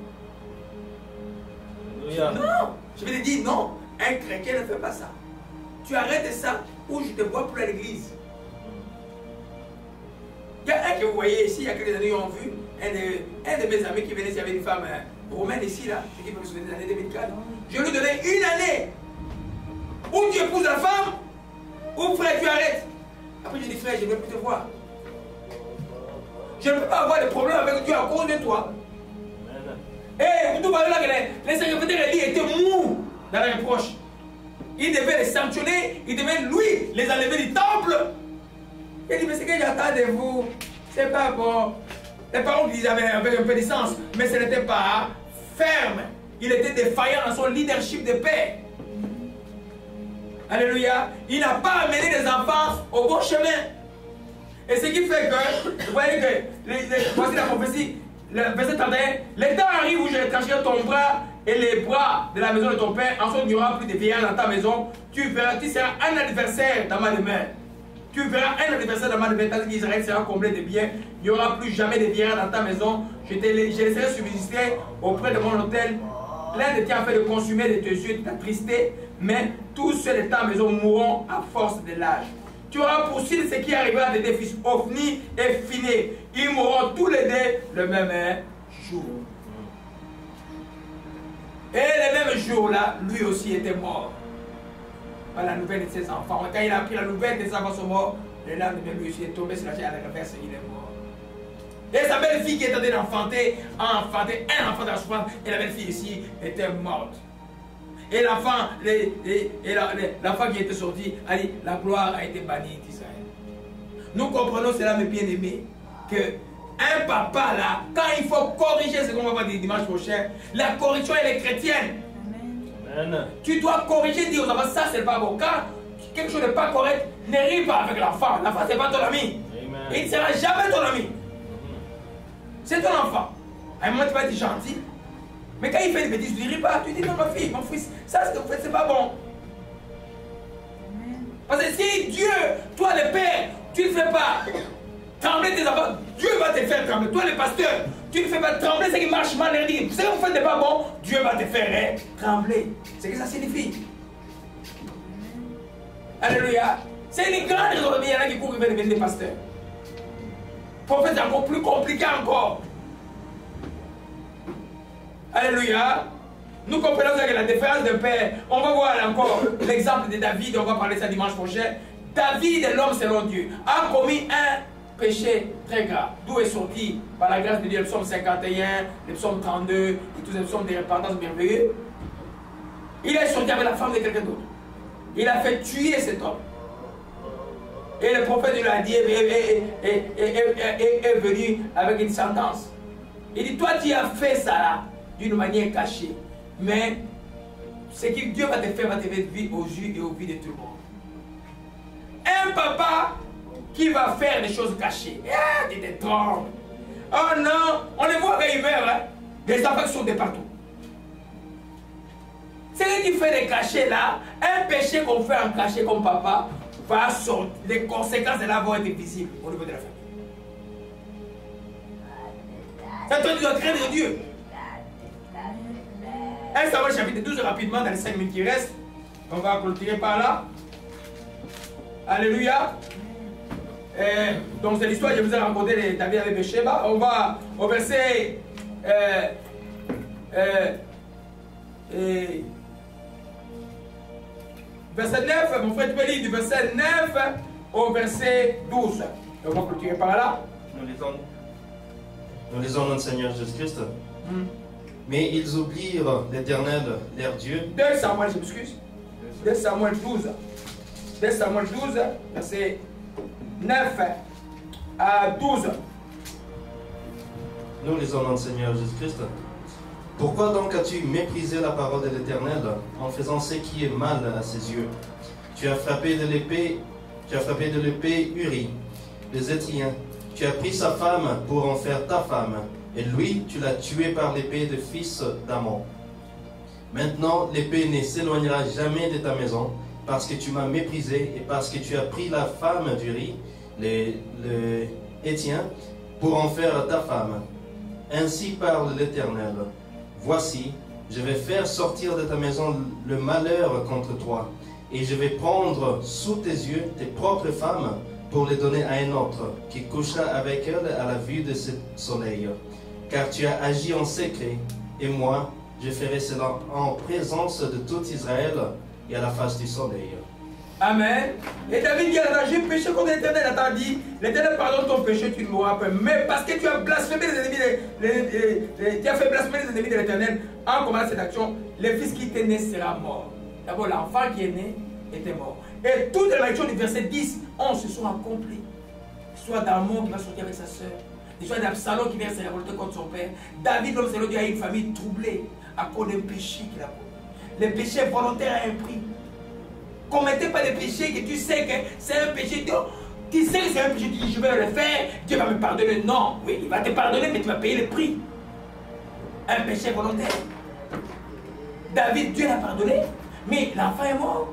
Alléluia. Non. Je vais te dire, non, un chrétien ne fait pas ça. Tu arrêtes ça ou je te vois pour l'église. Il y a un que vous voyez ici, il y a quelques années, ils ont vu, un de mes amis qui venait, il y avait une femme romaine ici, là, je dis que vous des années 2004. Je lui donnais une année. Ou tu épouses la femme, ou frère, tu arrêtes. Après, je dis, frère, je ne veux plus te voir. Je ne peux pas avoir de problème avec Dieu à cause de toi. Et tout là que les sacrificateurs étaient mous dans la reproche. Il devait les sanctionner, il devait lui les enlever du temple. Il dit, mais ce que j'attends de vous, c'est pas bon. Les parents disaient avec un peu de sens, mais ce n'était pas ferme. Il était défaillant dans son leadership de paix. Alléluia. Il n'a pas amené les enfants au bon chemin. Et ce qui fait que, vous voyez que, voici la prophétie, le verset 31, le temps arrive où je trancherai ton bras et les bras de la maison de ton père. Ensuite, il n'y aura plus de vieillards dans ta maison. Tu verras, tu seras un adversaire dans ma main. Tu verras un adversaire dans ma main, tandis qu'Israël sera comblé de biens. Il n'y aura plus jamais de vieillards dans ta maison. Je laisserai subsister auprès de mon hôtel. L'un de tes a fait de consumer de tes yeux et de t'attrister, mais tous ceux de ta maison mourront à force de l'âge. Tu auras poursuivi ce qui arrivera de tes fils Ophni et Phiné. Ils mourront tous les deux le même jour. Et le même jour-là, lui aussi était mort. Par la nouvelle de ses enfants. Quand il a appris la nouvelle que ses enfants sont morts, le lendemain, lui aussi est tombé sur la chair à la reverse et il est mort. Et sa belle-fille qui était en train d'enfanter, a enfanté un enfant de la souffrance, et la belle-fille ici était morte. Et l'enfant, l'enfant qui était sorti, a dit, la gloire a été bannie d'Israël. Nous comprenons cela, mes bien-aimés, que un papa là, quand il faut corriger ce qu'on va voir dimanche prochain, la correction elle est chrétienne. Amen. Tu dois corriger, dire aux enfants, ça c'est pas bon. Quand quelque chose n'est pas correct, ne ris pas avec l'enfant. L'enfant c'est pas ton ami. Amen. Il ne sera jamais ton ami. C'est ton enfant. À un moment tu vas être gentil. Mais quand il fait des bêtises, tu ne ris pas. Tu dis non ma fille, mon fils, ça ce que vous faites c'est pas bon. Amen. Parce que si Dieu, toi le père, tu ne fais pas trembler tes enfants, Dieu va te faire trembler. Toi le pasteur, tu ne fais pas trembler ce qui marche mal. Ce que vous faites n'est pas bon, Dieu va te faire trembler. C'est ce que ça signifie. Alléluia. C'est une grande raison. Il y en a qui courent vers devenir des pasteurs. Prophète, c'est encore plus compliqué encore. Alléluia. Nous comprenons que la différence de père, on va voir encore l'exemple de David, on va parler ça dimanche prochain. David, l'homme selon Dieu, a commis un péché très grave. D'où est sorti, par la grâce de Dieu, le psaume 51, le psaume 32, et tous les psaumes de repentance merveilleux. Il est sorti avec la femme de quelqu'un d'autre. Il a fait tuer cet homme. Et le prophète lui a dit, est venu avec une sentence. Il dit, toi tu as fait ça là, d'une manière cachée. Mais ce que Dieu va te faire vivre au jus et au vie de tout le monde. Un papa qui va faire des choses cachées. Tu te trompes. Oh non, on les voit quand ils meurent. Hein? Des enfants qui sont de partout. C'est ce qui fait des cachets là. Un péché qu'on fait en cachet comme papa va sortir. Les conséquences de là vont être visibles au niveau de la famille. C'est toi qui dois craindre Dieu. 1 Samuel chapitre 12 rapidement dans les 5 minutes qui restent. On va clôturer par là. Alléluia. Donc c'est l'histoire que je vous ai raconté de David avec Bathsheba. On va au verset verset 9, mon frère tu peux lire du verset 9 au verset 12. On va clôturer par là. Nous lisons notre Seigneur Jésus-Christ. Mais ils oublient l'Éternel, leur Dieu. 2 Samuel, je m'excuse. 2 Samuel 12. 2 Samuel 12, verset 9 à 12. Nous lisons notre Seigneur Jésus-Christ. Pourquoi donc as-tu méprisé la parole de l'Éternel en faisant ce qui est mal à ses yeux? Tu as frappé de l'épée Uri, les Héthiens. Tu as pris sa femme pour en faire ta femme, et lui, tu l'as tué par l'épée de fils d'Amon. Maintenant, l'épée ne s'éloignera jamais de ta maison, parce que tu m'as méprisé, et parce que tu as pris la femme d'Uri, les Héthiens, pour en faire ta femme. Ainsi parle l'Éternel. Voici, je vais faire sortir de ta maison le malheur contre toi, et je vais prendre sous tes yeux tes propres femmes pour les donner à un autre, qui couchera avec elles à la vue de ce soleil. Car tu as agi en secret, et moi, je ferai cela en présence de tout Israël et à la face du soleil. Amen. Et David dit, j'ai péché contre l'Éternel. Attends, dit, l'Éternel pardonne ton péché, tu ne mourras pas. Mais parce que tu as blasphémé les ennemis, tu as fait blasphémer les ennemis de l'Éternel, en commandant cette action, le fils qui était né sera mort. D'abord, l'enfant qui est né était mort. Et toutes les malédictions du verset 10, 11 se sont accomplies. Soit d'Amon qui va sortir avec sa soeur, soit d'Absalom qui vient se révolter contre son père. David, l'homme selon Dieu, a une famille troublée à cause d'un péché qu'il a commis. Le péché volontaire a un prix. Commettez pas des péchés que tu sais que c'est un péché. Tu sais que c'est un péché, tu dis je vais le faire, Dieu va me pardonner. Non, oui, il va te pardonner, mais tu vas payer le prix. Un péché volontaire. David, Dieu l'a pardonné, mais l'enfant est mort.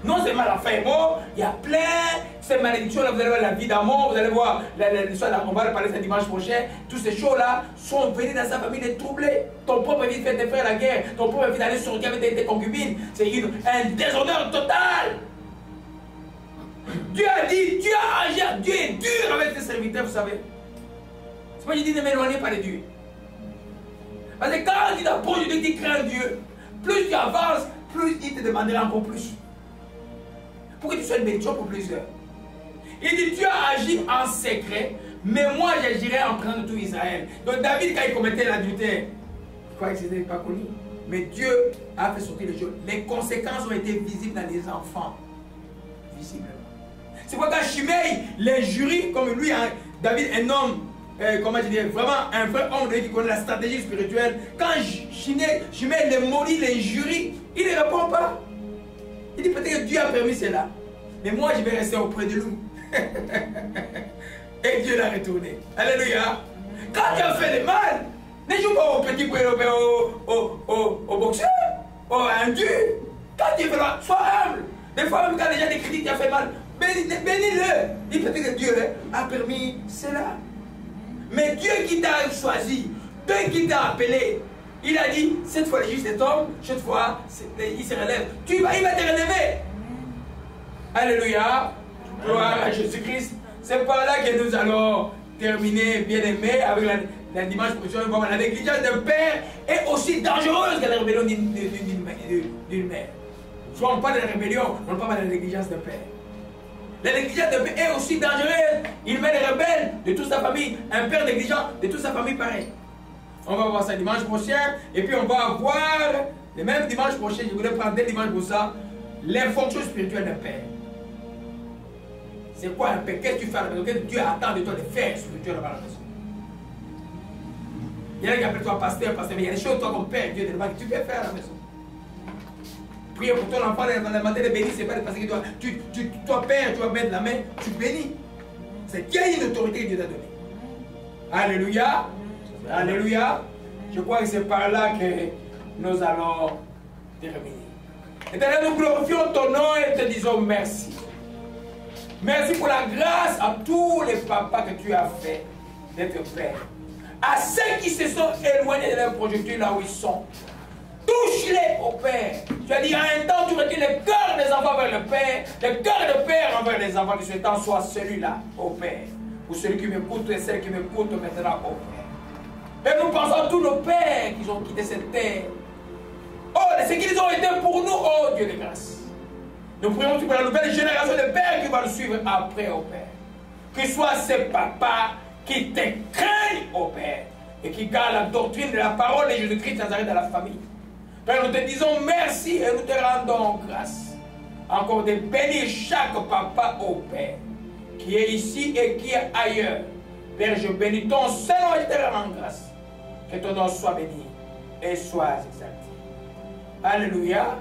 Non seulement l'enfant est mort, il y a plein de ces malédictions-là, vous allez voir la vie d'amour, vous allez voir l'histoire, on va parler ça dimanche prochain, toutes ces choses-là sont venues dans sa famille les troubler. Ton propre vie fait te faire la guerre, ton propre vie d'aller sortir avec tes concubines, c'est un déshonneur total. Dieu a dit, Dieu a agi, Dieu est dur avec ses serviteurs, vous savez. C'est pas qu'il dit ne m'éloignez pas de Dieu. Parce que quand tu t'approches de Dieu, tu crains Dieu, plus tu avances, plus il te demandera encore plus. Pour que tu sois une bénédiction pour plusieurs. Il dit, Dieu a agi en secret, mais moi j'agirai en présence de tout Israël. Donc David, quand il commettait l'adultère, il croyait que ce n'était pas connu. Mais Dieu a fait sortir les choses. Les conséquences ont été visibles dans les enfants. Visiblement. C'est pourquoi quand Shimei, les jurys, comme lui, hein, David, un homme, comment je dis, vraiment un vrai homme qui connaît la stratégie spirituelle, quand Shimei les maudit, les jurys, il ne répond pas. Il dit peut-être que Dieu a permis cela. Mais moi je vais rester auprès de lui. Et Dieu l'a retourné. Alléluia. Quand tu as fait le mal, ne joue pas au petit au boxeur, à un Dieu. Quand tu fais le mal, sois humble. Des fois même quand les gens te critiquent, tu as fait mal, bénis-le. Il peut-être que Dieu a permis cela. Mais Dieu qui t'a choisi, Dieu qui t'a appelé, il a dit, cette fois les justes tombent, cette fois il se relève. Il va te relever. Alléluia. Gloire à Jésus-Christ. C'est par là que nous allons terminer, bien aimé, avec la dimanche prochain. La négligence d'un père est aussi dangereuse que la rébellion d'une mère. Soit on parle de la rébellion, on parle de la négligence d'un père. La négligence d'un père est aussi dangereuse. Il met les rebelles de toute sa famille. Un père négligent de toute sa famille pareil. On va voir ça dimanche prochain. Et puis on va voir, le même dimanche prochain, je voulais prendre dès dimanche pour ça, les fonctions spirituelles d'un père. C'est quoi un père? Qu'est-ce que tu fais à la maison? Qu'est-ce que Dieu attend de toi de faire spirituellement à la maison? Il y en a qui appellent toi pasteur, mais il y a des choses, toi comme père, Dieu te demande que tu peux faire à la maison. Prier pour ton enfant, la matin de bénir, c'est pas parce que toi, père, tu vas mettre la main, tu bénis. C'est qu'il y a une autorité que Dieu t'a donnée. Alléluia. Alléluia. Je crois que c'est par là que nous allons terminer. Éternel, nous glorifions ton nom et te disons merci. Merci pour la grâce à tous les papas que tu as fait d'être père. À ceux qui se sont éloignés de leur projectile là où ils sont. Touche-les au Père. Tu as dit, à un temps, tu retires le cœur des enfants vers le Père, le cœur de Père envers les enfants qui ce temps soit celui-là, au Père. Pour celui qui m'écoute et celle qui m'écoute maintenant au Père. Et nous pensons à tous nos pères qui ont quitté cette terre. Oh, ce qu'ils ont été pour nous, oh Dieu de grâce. Nous prions pour la nouvelle génération de pères qui va nous suivre après au Père. Que soient ces papas qui te craignent au Père et qui gardent la doctrine de la parole de Jésus-Christ Nazareth dans la famille. Père, nous te disons merci et nous te rendons grâce. Encore de bénir chaque papa au Père qui est ici et qui est ailleurs. Père, je bénis ton Seigneur et je te rends grâce. Que ton nom soit béni et soit exalté. Alléluia.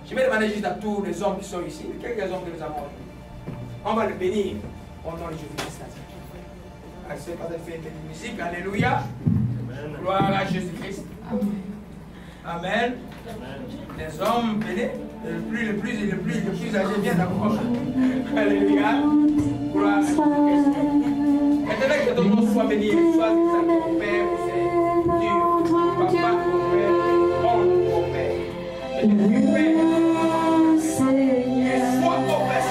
Je vais demander juste à tous les hommes qui sont ici, quelques hommes que nous avons aujourd'hui. On va le bénir au nom de Jésus-Christ. C'est pas de faire de musique. Alléluia. Amen. Gloire à Jésus-Christ. Amen. Les hommes bénis, le plus âgé vient d'abord. Alléluia. Gloire à Jésus-Christ. Maintenant que ton nom soit béni, soit exalté au Père, c'est Dieu, Papa, au Père, homme au Père. Et depuis Père, et soit au Père.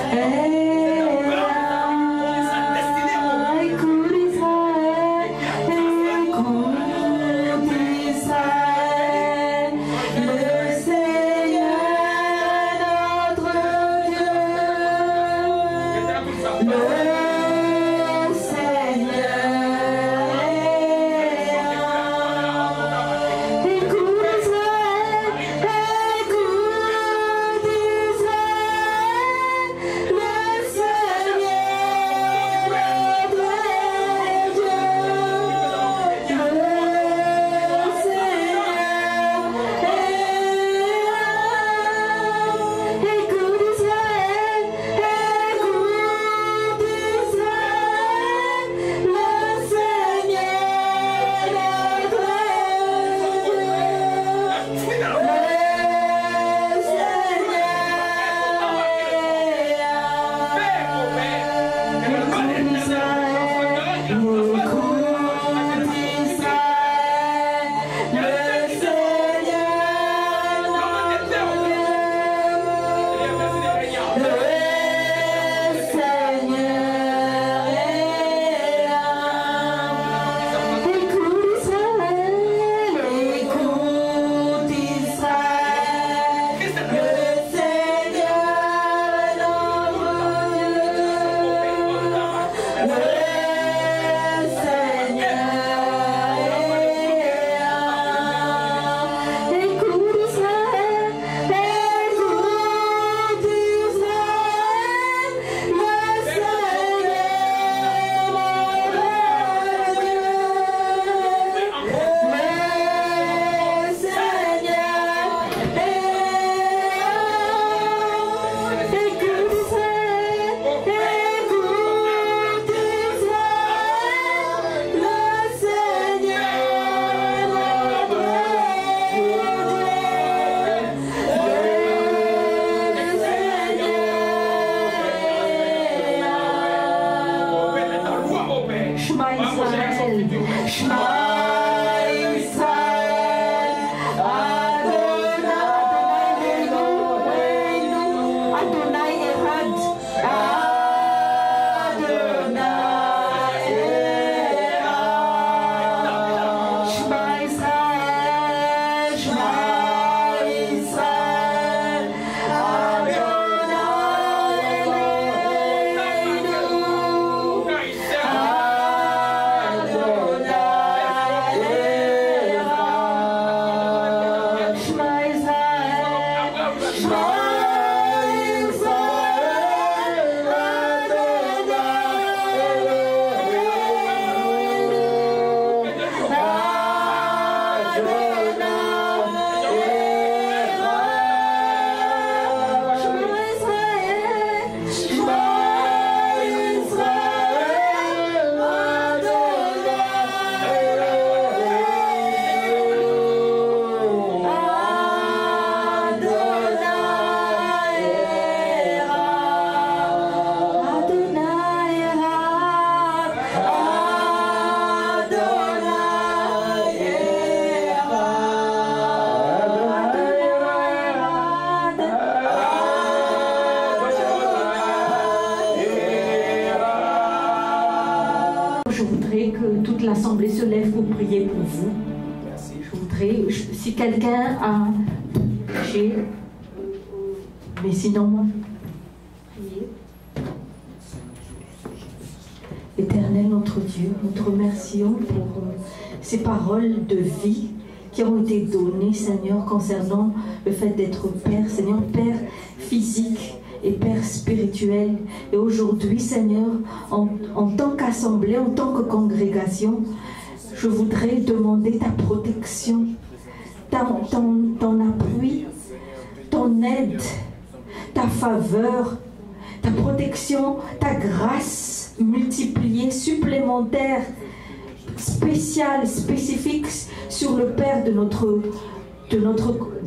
l'Assemblée se lève pour prier pour vous. Je voudrais, si quelqu'un a péché, mais sinon, moi, priez. Éternel notre Dieu, nous te remercions pour ces paroles de vie qui ont été données, Seigneur, concernant le fait d'être Père, Seigneur, Père physique et Père spirituel. Et aujourd'hui, Seigneur, en tant qu'assemblée, en tant que congrégation, je voudrais demander ta protection, ton appui, ton aide, ta faveur, ta protection, ta grâce multipliée, supplémentaire, spéciale, spécifique sur le Père de notre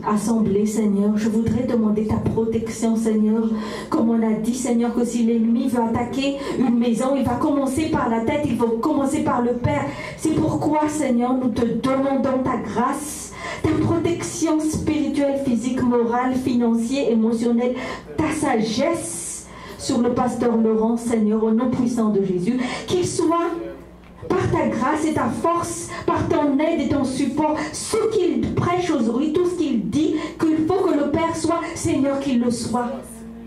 assemblée, Seigneur. Je voudrais demander ta protection, Seigneur. Comme on a dit, Seigneur, que si l'ennemi veut attaquer une maison, il va commencer par la tête, il va commencer par le Père. C'est pourquoi, Seigneur, nous te demandons ta grâce, ta protection spirituelle, physique, morale, financière, émotionnelle, ta sagesse sur le pasteur Laurent, Seigneur, au nom puissant de Jésus. Qu'il soit par ta grâce et ta force, par ton aide et ton support, ce qu'il prêche aujourd'hui, tout ce qu'il dit, qu'il faut que le Père soit, Seigneur, qu'il le soit.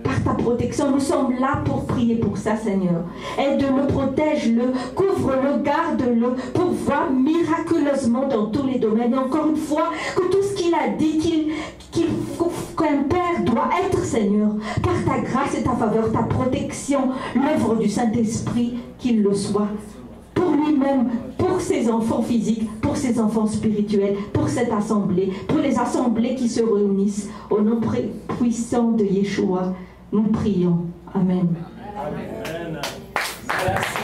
Par ta protection, nous sommes là pour prier pour ça, Seigneur. Aide-le, protège-le, couvre-le, garde-le, pour voir miraculeusement dans tous les domaines. Et encore une fois, que tout ce qu'il a dit, qu'un Père doit être, Seigneur, par ta grâce et ta faveur, ta protection, l'œuvre du Saint-Esprit, qu'il le soit. Pour lui-même, pour ses enfants physiques, pour ses enfants spirituels, pour cette assemblée, pour les assemblées qui se réunissent. Au nom puissant de Yeshua, nous prions. Amen. Amen. Merci.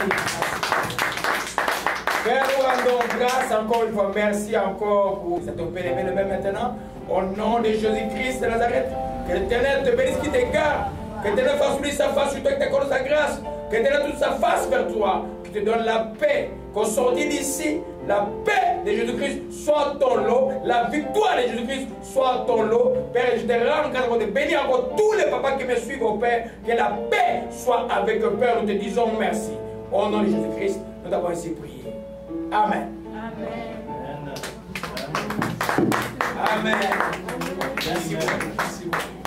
Père, nous rendons grâce encore une fois. Merci encore pour cette opération même maintenant. Au nom de Jésus-Christ de Nazareth, que l'Éternel te bénisse, qui te garde, que l'Éternel fasse lui sa face sur toi, que t'accorde sa grâce, que l'Éternel toute sa face vers toi, qui te donne la paix, qu'on sortit d'ici, la paix de Jésus-Christ soit ton lot, la victoire de Jésus-Christ soit ton lot. Père, je te rends grâce de bénir encore tous les papas qui me suivent au Père, que la paix soit avec eux, Père, nous te disons merci. Au nom de Jésus-Christ, nous t'avons ainsi prié. Amen. Amen. Amen. Merci beaucoup.